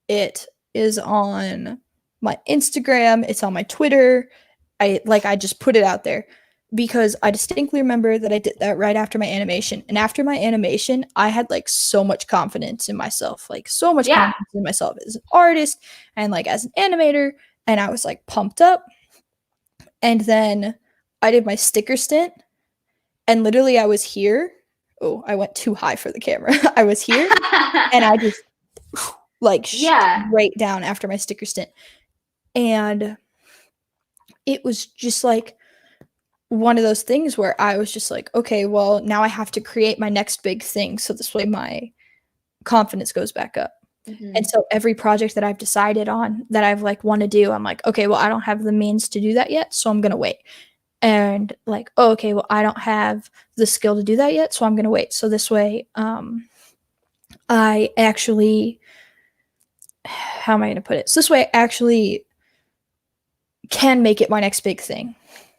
It is on my Instagram, it's on my Twitter. I just put it out there because I distinctly remember that I did that right after my animation. And after my animation, I had like so much confidence in myself, like so much Yeah. confidence in myself as an artist and like as an animator, and I was like pumped up. And then I did my sticker stint, and literally I was here. Oh, I went too high for the camera. I was here and I just like Yeah. straight down after my sticker stint. And it was just like one of those things where I was just like, okay, well, now I have to create my next big thing. So this way my confidence goes back up. And Hmm. so every project that I've decided on that I've like want to do, I'm like, okay, well, I don't have the means to do that yet. So I'm going to wait. And like, oh, okay, well, I don't have the skill to do that yet. So I'm going to wait. So this way, I actually how am I going to put it? So this way I actually can make it my next big thing.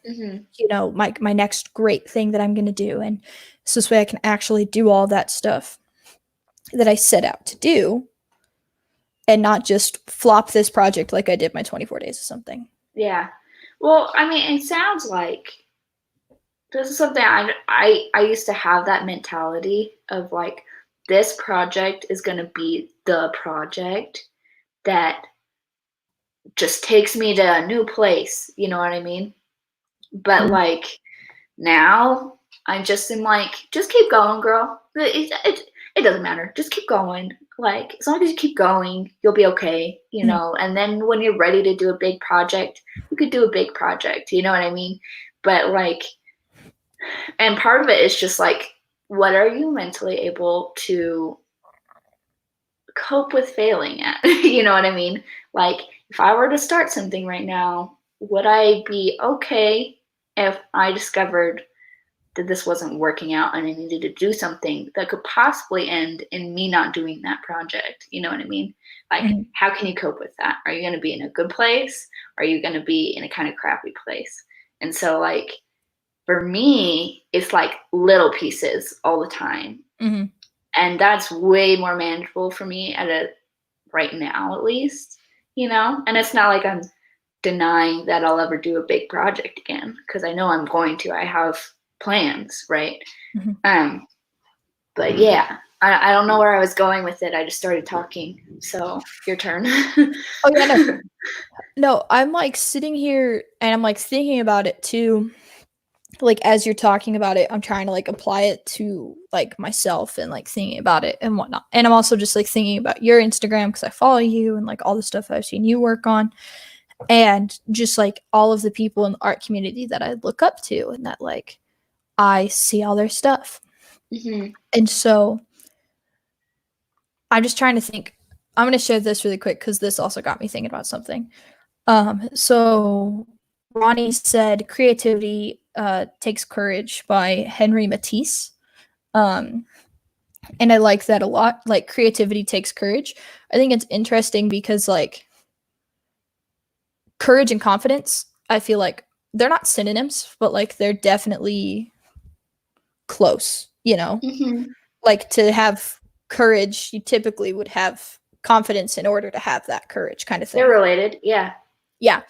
Mm-hmm. You know, my next great thing that I'm going to do. And so this way I can actually do all that stuff that I set out to do and not just flop this project like I did my 24 days of something. Yeah. Well, I mean, it sounds like this is something I used to have that mentality of like this project is going to be the project that just takes me to a new place, you know what I mean? But Mhm. like now I just am like, just keep going, girl. It doesn't matter. Just keep going. Like, as long as you keep going, you'll be okay, you Mhm. know? And then when you're ready to do a big project, you could do a big project, you know what I mean? But like, and part of it is just like, what are you mentally able to cope with failing at? You know what I mean? Like, if I were to start something right now, would I be okay if I discovered that this wasn't working out and I needed to do something that could possibly end in me not doing that project? You know what I mean? Like, Mhm. how can you cope with that? Are you going to be in a good place? Or are you going to be in a kind of crappy place? And so, like, for me, it's like little pieces all the time. Mhm. And that's way more manageable for me at a right now, at least, you know? And it's not like I'm denying that I'll ever do a big project again because I know I'm going to. I have plans, right? Mhm. Um, but yeah, I don't know where I was going with it. I just started talking. So your turn. Oh yeah, no. No, I'm like sitting here and I'm like thinking about it too. Like as you're talking about it, I'm trying to like apply it to like myself and like thinking about it and whatnot. And I'm also just like thinking about your Instagram because I follow you and like all the stuff I've seen you work on and just like all of the people in the art community that I look up to and that like I see all their stuff. Mm-hmm. And so I'm just trying to think. I'm going to share this really quick because this also got me thinking about something. So Ronnie said creativity takes courage by Henry Matisse. Um, and I like that a lot. Like creativity takes courage. I think it's interesting because like courage and confidence, I feel like they're not synonyms, but like they're definitely close, you know? Mm-hmm. Like to have courage, you typically would have confidence in order to have that courage kind of They're thing. related. Yeah. Yeah.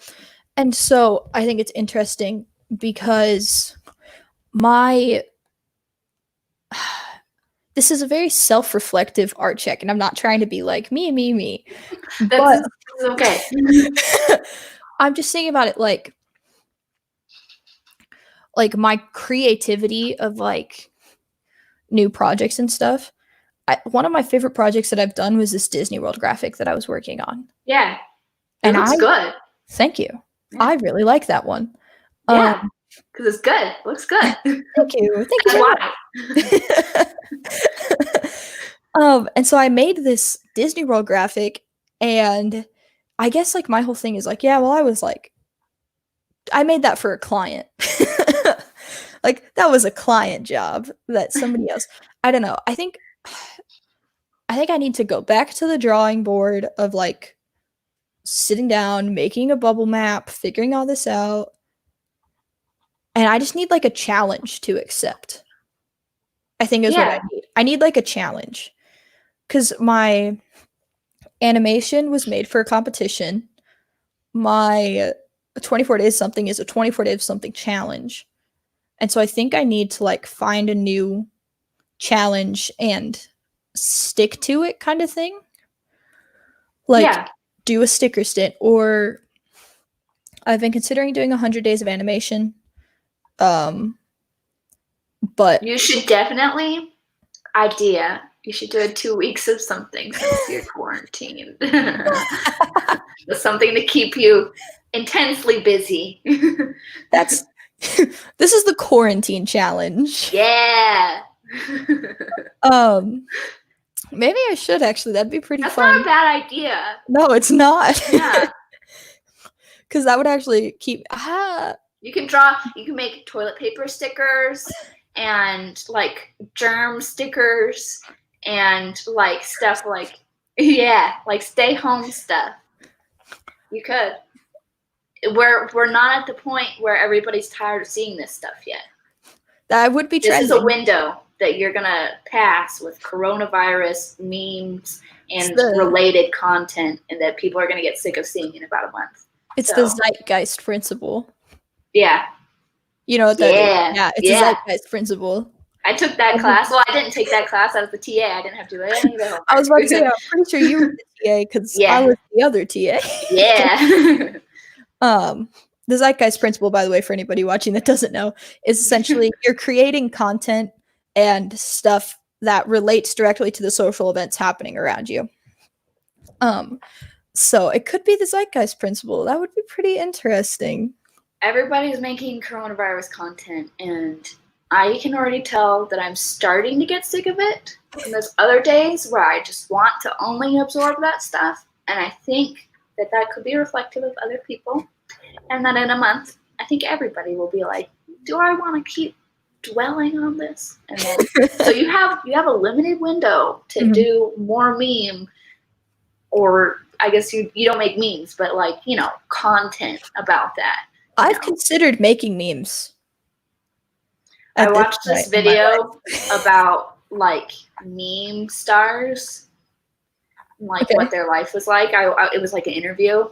And so I think it's interesting because my this is a very self-reflective art check and I'm not trying to be like me, That's, but that's okay. I'm just thinking about it like my creativity of like new projects and stuff. One of my favorite projects that I've done was this Disney World graphic that I was working on. Yeah. It And looks good. thank you. Yeah. I really like that one. Um, Yeah. Because it's good. Looks good. thank you That's very why. much. And so I made this Disney World graphic, and I guess like my whole thing is like, yeah, well, I was like, I made that for a client. Like that was a client job that somebody else. I don't know. I think I need to go back to the drawing board of like sitting down, making a bubble map, figuring all this out. And I just need like a challenge to accept. I think is what I Yeah. need. I need like a challenge cuz my animation was made for a competition. My 24 days something is a 24 days something challenge. And so I think I need to like find a new challenge and stick to it kind of thing. Like Yeah. do a sticker stint or I've been considering doing 100 days of animation. Um but You should definitely idea. You should do a 2 weeks of something since you're quarantined. Just something to keep you intensely busy. that's this is the quarantine challenge. Yeah. Um maybe I should actually. That'd be pretty That's not a fun. bad idea. No, it's not. Yeah. Cuz that would actually keep You can draw, you can make toilet paper stickers and like germ stickers and like stuff like Yeah, like stay home stuff. You could. We're not at the point where everybody's tired of seeing this stuff yet. That would be This is a trending. window that you're gonna pass with coronavirus memes It's and the related content, and that people are gonna get sick of seeing in about a month. it's the So zeitgeist principle. yeah, You know what that is? yeah, Yeah, it's a yeah. zeitgeist principle. I took that class. Well, I didn't take that class. I was the TA. I didn't have to do any of the I was about to say, homework. I'm pretty sure you were the TA because I Yeah, was the other TA. yeah. The zeitgeist principle, by the way, for anybody watching that doesn't know, is essentially you're creating content and stuff that relates directly to the social events happening around you. Um, so it could be the zeitgeist principle. That would be pretty interesting. Everybody's making coronavirus content, and I can already tell that I'm starting to get sick of it. And there's other days where I just want to only absorb that stuff, and I think that that could be reflective of other people. And then in a month, I think everybody will be like, "Do I want to keep dwelling on this?" And then, so you have a limited window to Mhm. do more meme, or I guess you don't make memes, but like content about that. I've considered making memes I at this watched point this in my video life. about like meme stars and like Okay. what their life was like. It was like an interview.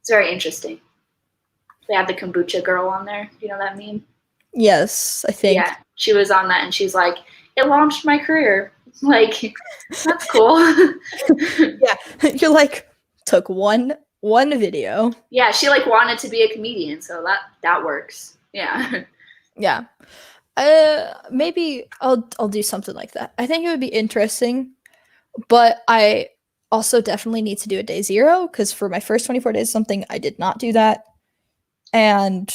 It's very interesting. They had the kombucha girl on there. You know that meme? Yes, I think. Yeah, she was on that, and she's like, "It launched my career." Like, that's cool. Yeah, you're like took one video. Yeah, she like wanted to be a comedian, so that works. Yeah. Yeah. Maybe I'll do something like that. I think it would be interesting, but I also definitely need to do a day zero because for my first 24 days something I did not do that. And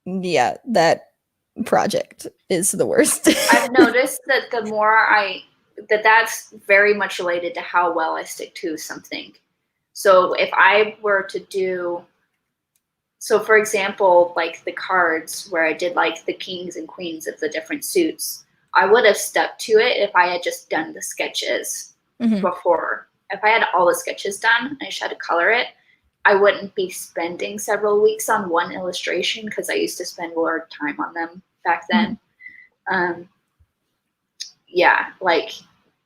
yeah, that project is the worst. I've noticed that the more that's very much related to how well I stick to something. So if I were to do, so for example, like the cards where I did like the kings and queens of the different suits, I would have stuck to it if I had just done the sketches Mhm. before. If I had all the sketches done, I just had to color it, I wouldn't be spending several weeks on one illustration because I used to spend more time on them back Mhm. then. Um, yeah, like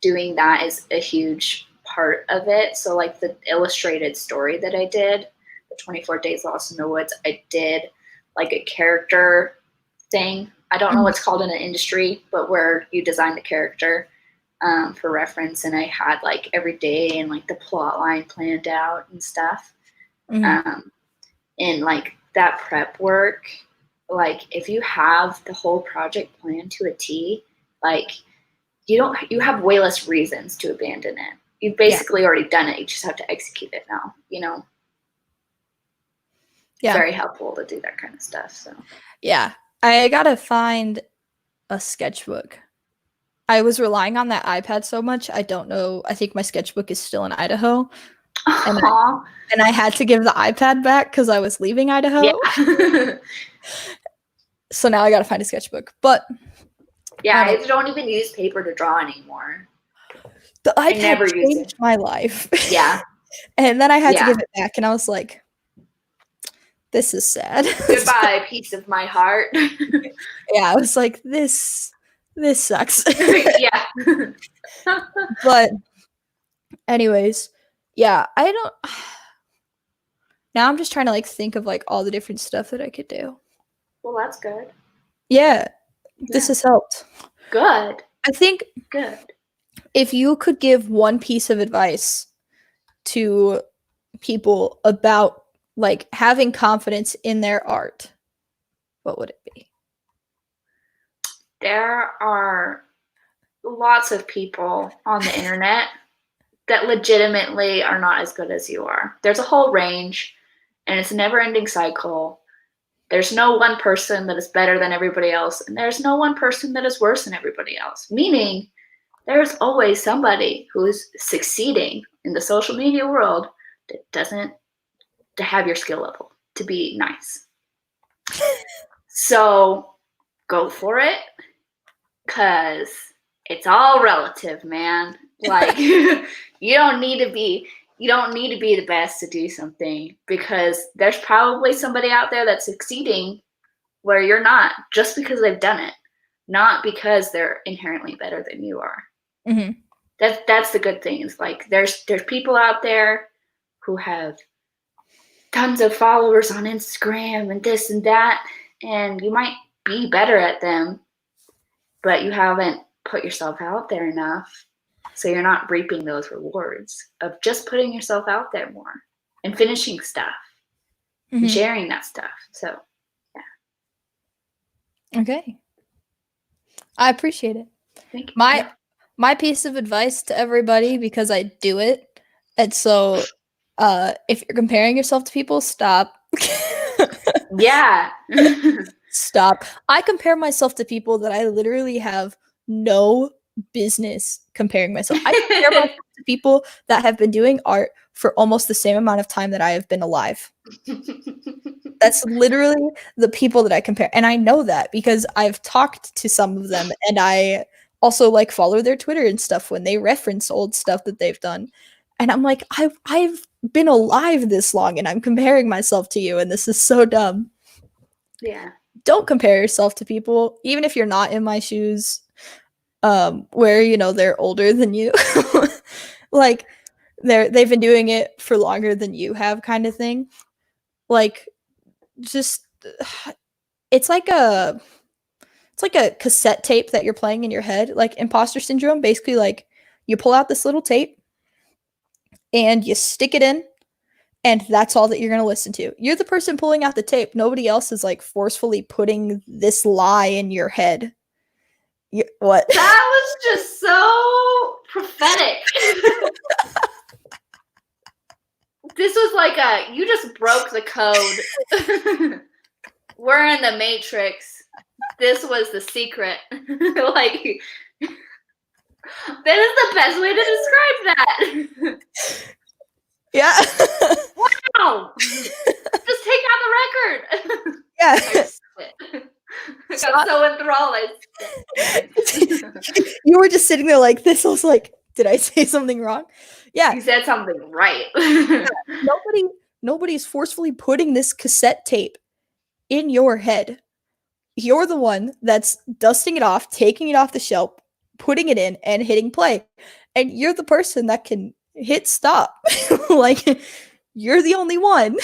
doing that is a huge part of it. So like the illustrated story that I did, the 24 Days Lost in the Woods, I did like a character thing. I don't know Mhm. what's called in the industry, but where you design the character for reference. And I had like every day and like the plot line planned out and stuff. Mhm. Um, and like that prep work, like if you have the whole project planned to a T, like you have way less reasons to abandon it. You've Yeah. basically already done it. You just have to execute it now. It's Yeah. very helpful to do that kind of stuff. So Yeah. I gotta find a sketchbook. I was relying on that iPad so much. I don't know. I think my sketchbook is still in Idaho, and Aw, I had to give the iPad back because I was leaving Idaho. yeah. So now I gotta find a sketchbook. But Yeah, I don't. I don't even use paper to draw anymore. The I iPad never use it. changed my life, Yeah, and then I had to yeah. give it back, and I was like, "This is sad." Goodbye, piece of my heart. Yeah, I was like, "This sucks." Yeah. But anyways, yeah, I don't. Now I'm just trying to like think of like all the different stuff that I could do. Well, that's good. Yeah, this Yeah. has helped. Good. I think Good. if you could give one piece of advice to people about like having confidence in their art, what would it be? There are lots of people on the internet that legitimately are not as good as you are. There's a whole range, and it's a never ending cycle. There's no one person that is better than everybody else, and there's no one person that is worse than everybody else. Meaning, there's always somebody who is succeeding in the social media world that doesn't have your skill level to be nice. So go for it, because it's all relative, man. Like, you don't need to be the best to do something, because there's probably somebody out there that's succeeding where you're not, just because they've done it, not because they're inherently better than you are. Mm-hmm. That's the good thing. Is like there's people out there who have tons of followers on Instagram and this and that, and you might be better at them, but you haven't put yourself out there enough. So you're not reaping those rewards of just putting yourself out there more and finishing stuff and sharing that stuff. So, yeah. Okay. I appreciate it. Thank you. My piece of advice to everybody, because I do it, and so if you're comparing yourself to people, stop. Yeah. Stop. I compare myself to people that I literally have no business comparing myself. I compare myself to people that have been doing art for almost the same amount of time that I have been alive. That's literally the people that I compare. And I know that because I've talked to some of them, and I also like follow their Twitter and stuff when they reference old stuff that they've done. And I'm like, I've been alive this long and I'm comparing myself to you, and this is so dumb. Yeah. Don't compare yourself to people, even if you're not in my shoes, where, you know, they're older than you. Like, they've been doing it for longer than you have, kind of thing. Like, just it's like a cassette tape that you're playing in your head, like imposter syndrome. Basically, like, you pull out this little tape and you stick it in, and that's all that you're going to listen to. You're the person pulling out the tape. Nobody else is like forcefully putting this lie in your head. What? That was just so prophetic. This was like you just broke the code. We're in the Matrix. This was the secret. Like, that is the best way to describe that. Yeah. Wow. Just take out the record. Yeah. I got so enthralled. You were just sitting there like this. I was like, did I say something wrong? Yeah. You said something right. Yeah. Nobody's forcefully putting this cassette tape in your head. You're the one that's dusting it off, taking it off the shelf, putting it in, and hitting play. And you're the person that can hit stop. Like, you're the only one.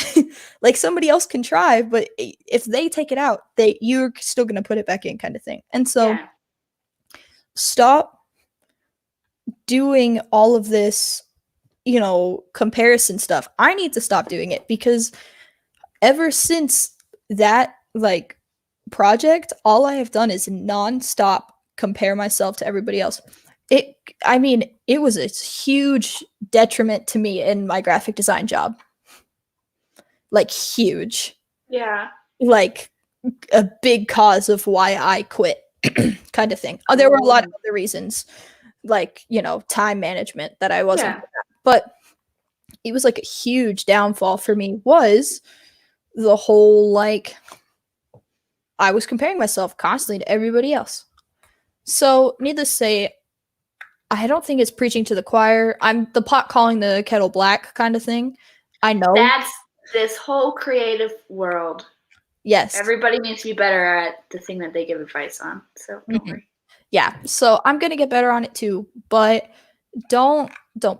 Like, somebody else can try, but if they take it out, you're still gonna put it back in, kind of thing. And so, yeah. Stop doing all of this, you know, comparison stuff. I need to stop doing it, because ever since that, like, project, all I have done is nonstop compare myself to everybody else. It was a huge detriment to me in my graphic design job. Like, huge. Yeah. Like, a big cause of why I quit, kind of thing. There were a lot of other reasons, like, you know, time management that I wasn't good at. But it was like a huge downfall for me, was the whole, like, I was comparing myself constantly to everybody else. So, needless to say, I don't think it's preaching to the choir. I'm the pot calling the kettle black kind of thing. I know. That's this whole creative world. Yes. Everybody needs to be better at the thing that they give advice on. So don't worry. Yeah. So I'm going to get better on it too. But don't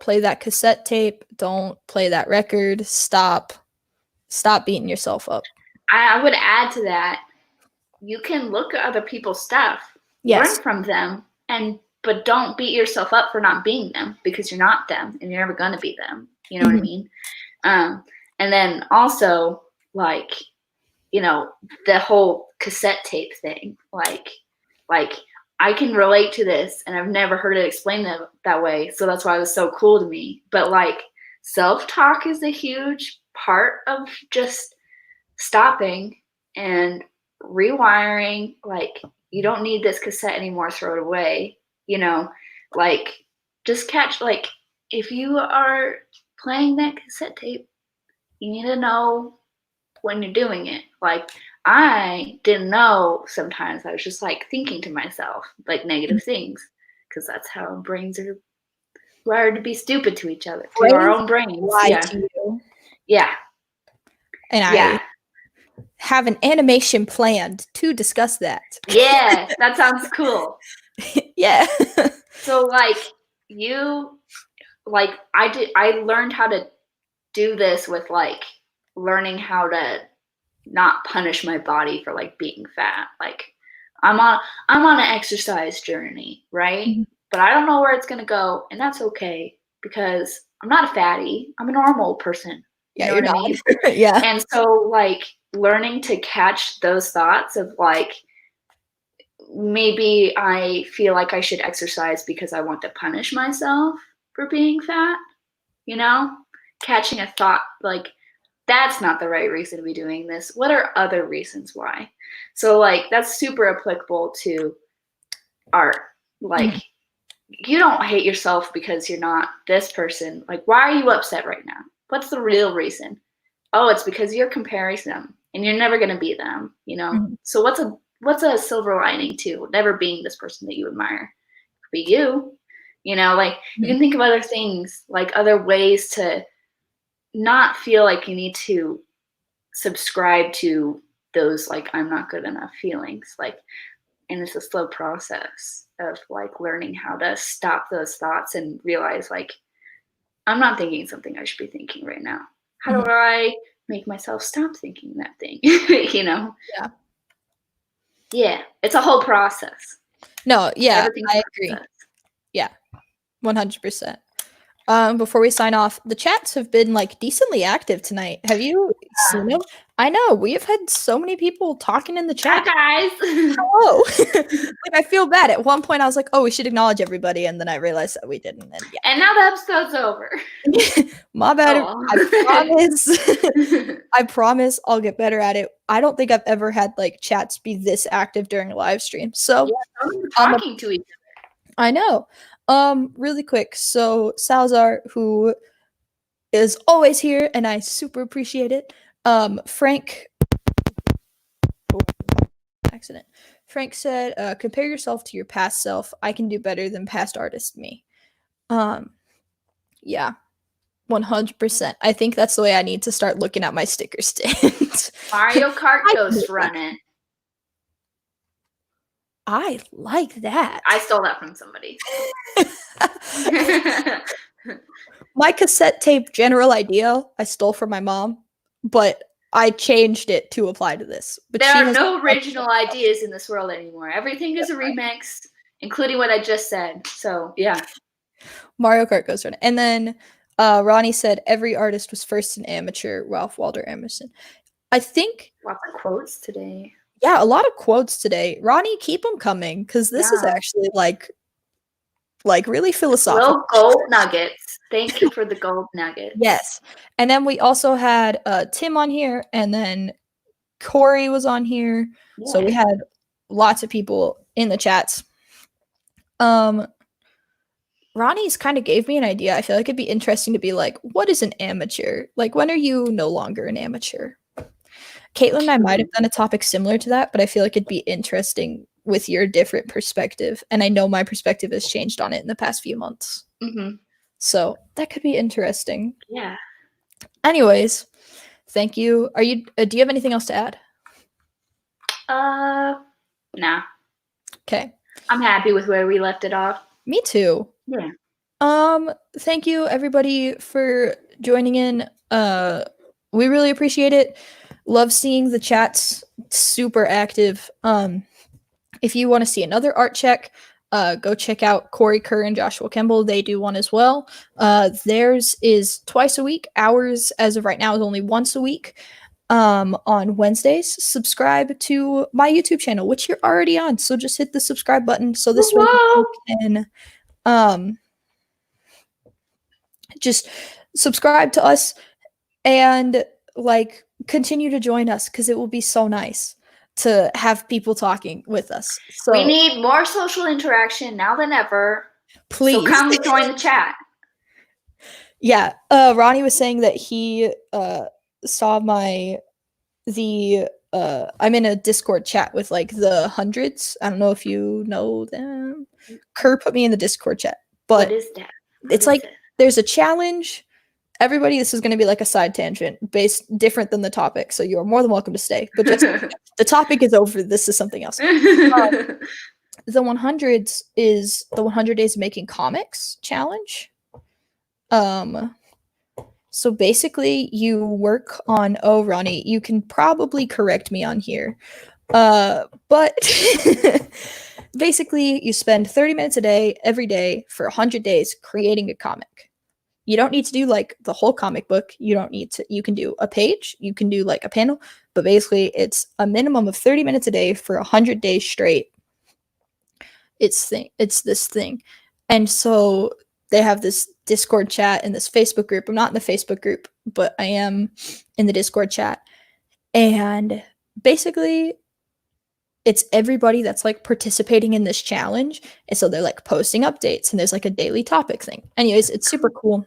play that cassette tape. Don't play that record. Stop beating yourself up. I would add to that, you can look at other people's stuff, learn from them, but don't beat yourself up for not being them, because you're not them and you're never going to be them. You know what I mean? And then also, like, you know, the whole cassette tape thing, like I can relate to this, and I've never heard it explained that way. So that's why it was so cool to me. But, like, self-talk is a huge part of just stopping and rewiring. Like, you don't need this cassette anymore, throw it away. You know, like, just catch, like, if you are playing that cassette tape, you need to know when you're doing it. Like, I didn't know sometimes. I was just, like, thinking to myself, like, negative things, because that's how brains are Wired to be stupid to each other, to our Brains own brains. lie Yeah. to you. Yeah. And Yeah. I have an animation planned to discuss that. Yeah. That sounds cool. Yeah. So like you like I learned how to do this with like learning how to not punish my body for like being fat. Like I'm on an exercise journey, right? Mhm. But I don't know where it's going to go, and that's okay because I'm not a fatty. I'm a normal person. You Yeah, know you're what I not. mean? Yeah. And so like learning to catch those thoughts of like maybe I feel like I should exercise because I want to punish myself for being fat, you know? Catching a thought like that's not the right reason to be doing this. What are other reasons why? So like that's super applicable to art. Like Mhm. you don't hate yourself because you're not this person. Like why are you upset right now? What's the real reason? Oh, it's because you're comparing them and you're never going to be them, you know? Mhm. So what's a silver lining to never being this person that you admire? It could be you. You know, like you Mhm. can think of other things, like other ways to not feel like you need to subscribe to those like I'm not good enough feelings. Like and it's a slow process of like learning how to stop those thoughts and realize like I'm not thinking something I should be thinking right now. How do Mhm. I make myself stop thinking that thing? You know? Yeah. Yeah. It's a whole process. No, yeah, Everything's I a agree. process. Yeah, 100%. Before we sign off, the chats have been like decently active tonight. Have you seen them? I know we have had so many people talking in the Hi chat. guys. Hello. Like I feel bad. At one point I was like, "Oh, we should acknowledge everybody," and then I realized that we didn't. And And now the episode's over. yeah. My bad. Oh I promise. well. I promise I'll get better at it. I don't think I've ever had like chats be this active during a live stream. Yeah, So, we're um talking to each I know. Really quick. So Salazar, who is always here, and I super appreciate it. Frank, oh, accident. Frank said, "Compare yourself to your past self. I can do better than past artist me." Um, yeah, 100%. I think that's the way I need to start looking at my sticker stand. Mario Kart I Ghost running. I like that. I stole that from somebody. My cassette tape general idea I stole from my mom, but I changed it to apply to this. But There she are has no original ideas in this world anymore. Everything is a right. remix, including what I just said. So, yeah. Mario Kart goes on. And then Ronnie said every artist was first an amateur, Ralph Waldo Emerson. I think, Lots of quotes today. yeah, a lot of quotes today. Ronnie, keep them coming because this is Yeah. actually like really philosophical. Little gold nuggets. Thank you for the gold nuggets. Yes. And then we also had Tim on here, and then Corey was on here. So we Yeah. had lots of people in the chats. Um, Ronnie's kind of gave me an idea. I feel like it'd be interesting to be like, what is an amateur? Like, when are you no longer an amateur? Caitlin and I might have done a topic similar to that, but I feel like it'd be interesting with your different perspective. And I know my perspective has changed on it in the past few months. Mm-hmm. So that could be interesting. Yeah. Anyways, thank you. Are you do you have anything else to add? Nah. Okay. I'm happy with where we left it off. Me too. Yeah. Thank you everybody for joining in. We really appreciate it. Love seeing the chats super active. If you want to see another art check, go check out Corey Kerr and Joshua Kemble. They do one as well. Theirs is twice a week. Ours, as of right now, is only once a week. On Wednesdays, subscribe to my YouTube channel, which you're already on. So just hit the subscribe button. So this way you can um just subscribe to us and like continue to join us because it will be so nice to have people talking with us. So We need more social interaction now than ever. please. So come join the chat. Yeah. Ronnie was saying that he saw I'm in a Discord chat with like the hundreds. I don't know if you know them. Kerr put me in the Discord chat. What But is that? What It's is like it? there's a challenge. Everybody, this is going to be like a side tangent based different than the topic, so you're more than welcome to stay. But just the topic is over. This is something else. The 100s is the 100 days of making comics challenge. So basically you work on, oh Ronnie, you can probably correct me on here. But basically you spend 30 minutes a day every day for 100 days creating a comic. You don't need to do like the whole comic book. You don't need to, you can do a page, you can do like a panel, but basically it's a minimum of 30 minutes a day for 100 days straight. It's this thing. And so they have this Discord chat and this Facebook group. I'm not in the Facebook group, but I am in the Discord chat. And basically it's everybody that's like participating in this challenge. And so they're like posting updates and there's like a daily topic thing. Anyways, it's super cool.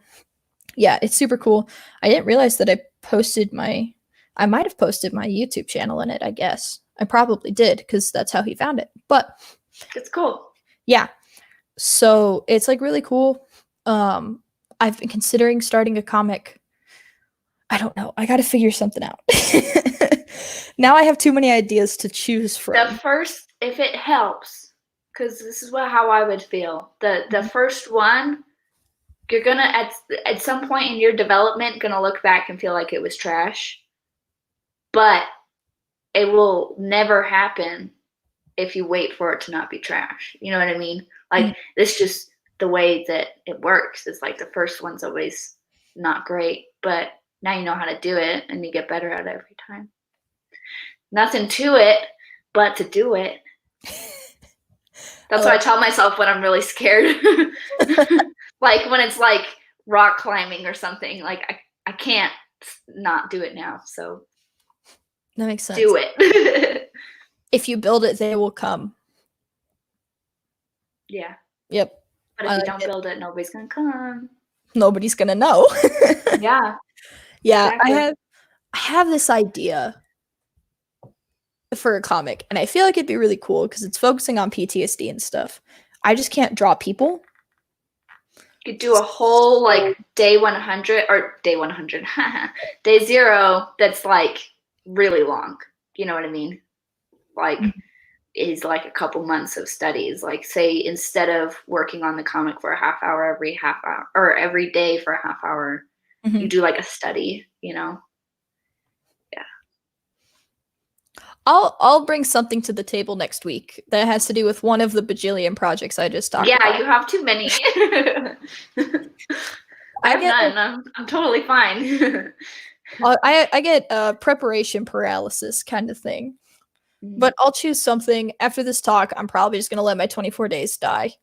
Yeah, it's super cool. I didn't realize that I might have posted my YouTube channel in it, I guess. I probably did because that's how he found it. But It's cool. yeah. So it's like really cool. I've been considering starting a comic. I don't know. I got to figure something out. Now I have too many ideas to choose The from. first, if it helps, because this is how I would feel. The first one, you're gonna at some point in your development gonna look back and feel like it was trash, but it will never happen if you wait for it to not be trash. You know what I mean? Like this just the way that it works. It's like the first one's always not great, but now you know how to do it and you get better at it every time. Nothing to it but to do it. That's what I tell myself when I'm really scared. Like when it's like rock climbing or something, like I can't not do it now. So that makes sense. Do it. If you build it, they will come. Yeah. Yep. But if you don't build it, nobody's gonna come. Nobody's gonna know. Yeah. Yeah, Exactly. I have this idea for a comic, and I feel like it'd be really cool because it's focusing on PTSD and stuff. I just can't draw people. You could do a whole like day 100 or day 100, day 0 that's like really long. You know what I mean? Like is like a couple months of studies. Like say instead of working on the comic for a half hour every half hour or every day for a half hour, you do like a study, you know? Yeah. I'll bring something to the table next week that has to do with one of the bajillion projects I just talked about. Yeah, you have too many. I have none. I'm totally fine. I get preparation paralysis kind of thing. But I'll choose something. After this talk, I'm probably just gonna let my 24 days die,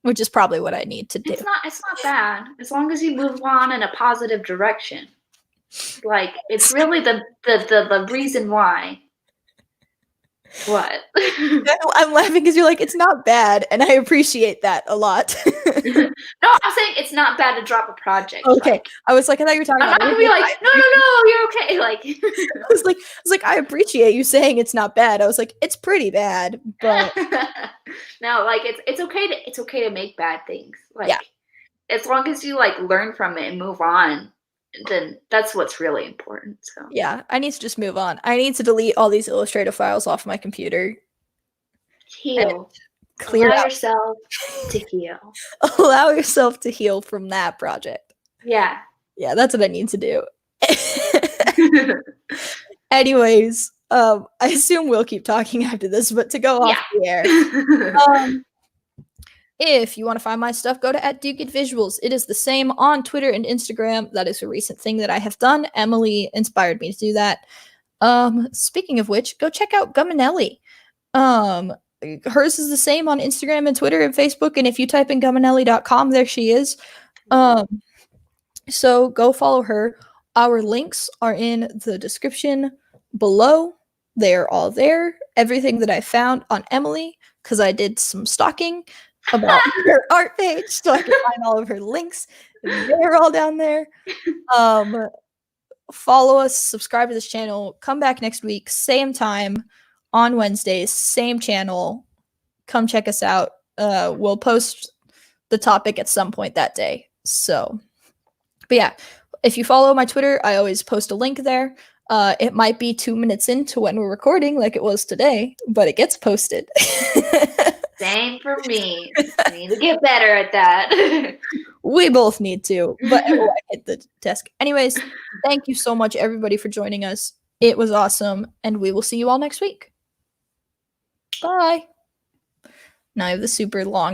which is probably what I need to do. It's not bad as long as you move on in a positive direction. Like it's really the reason why. What? I'm laughing because you're like, it's not bad, and I appreciate that a lot. No, I'm saying it's not bad to drop a project. Okay, like, I was like, I thought you were talking. I'm not gonna be like, no, you're okay. Like, I was like, I appreciate you saying it's not bad. I was like, it's pretty bad, but no, like it's okay to make bad things. Like, yeah, as long as you like learn from it and move on, then that's what's really important. So yeah, I need to just move on. I need to delete all these Illustrator files off my computer. Heal. Clear Allow out. yourself to heal. Allow yourself to heal from that project. Yeah. Yeah, that's what I need to do. Anyways, I assume we'll keep talking after this, but to go off the air. If you want to find my stuff, go to @diuguidvisuals. It is the same on Twitter and Instagram. That is a recent thing that I have done. Emily inspired me to do that. Speaking of which, go check out Guminelli. Hers is the same on Instagram and Twitter and Facebook. And if you type in guminelli.com, there she is. So go follow her. Our links are in the description below. They're all there. Everything that I found on Emily, because I did some stalking about her art page, so I can find all of her links. They're all down there. Follow us, subscribe to this channel. Come back next week, same time on Wednesdays, same channel. Come check us out. We'll post the topic at some point that day. So, but yeah, if you follow my Twitter, I always post a link there. It might be 2 minutes into when we're recording, like it was today, but it gets posted. Same for me. I need to get better at that. We both need to, but oh, I hit the desk. Anyways, thank you so much, everybody, for joining us. It was awesome, and we will see you all next week. Bye. Now I have the super long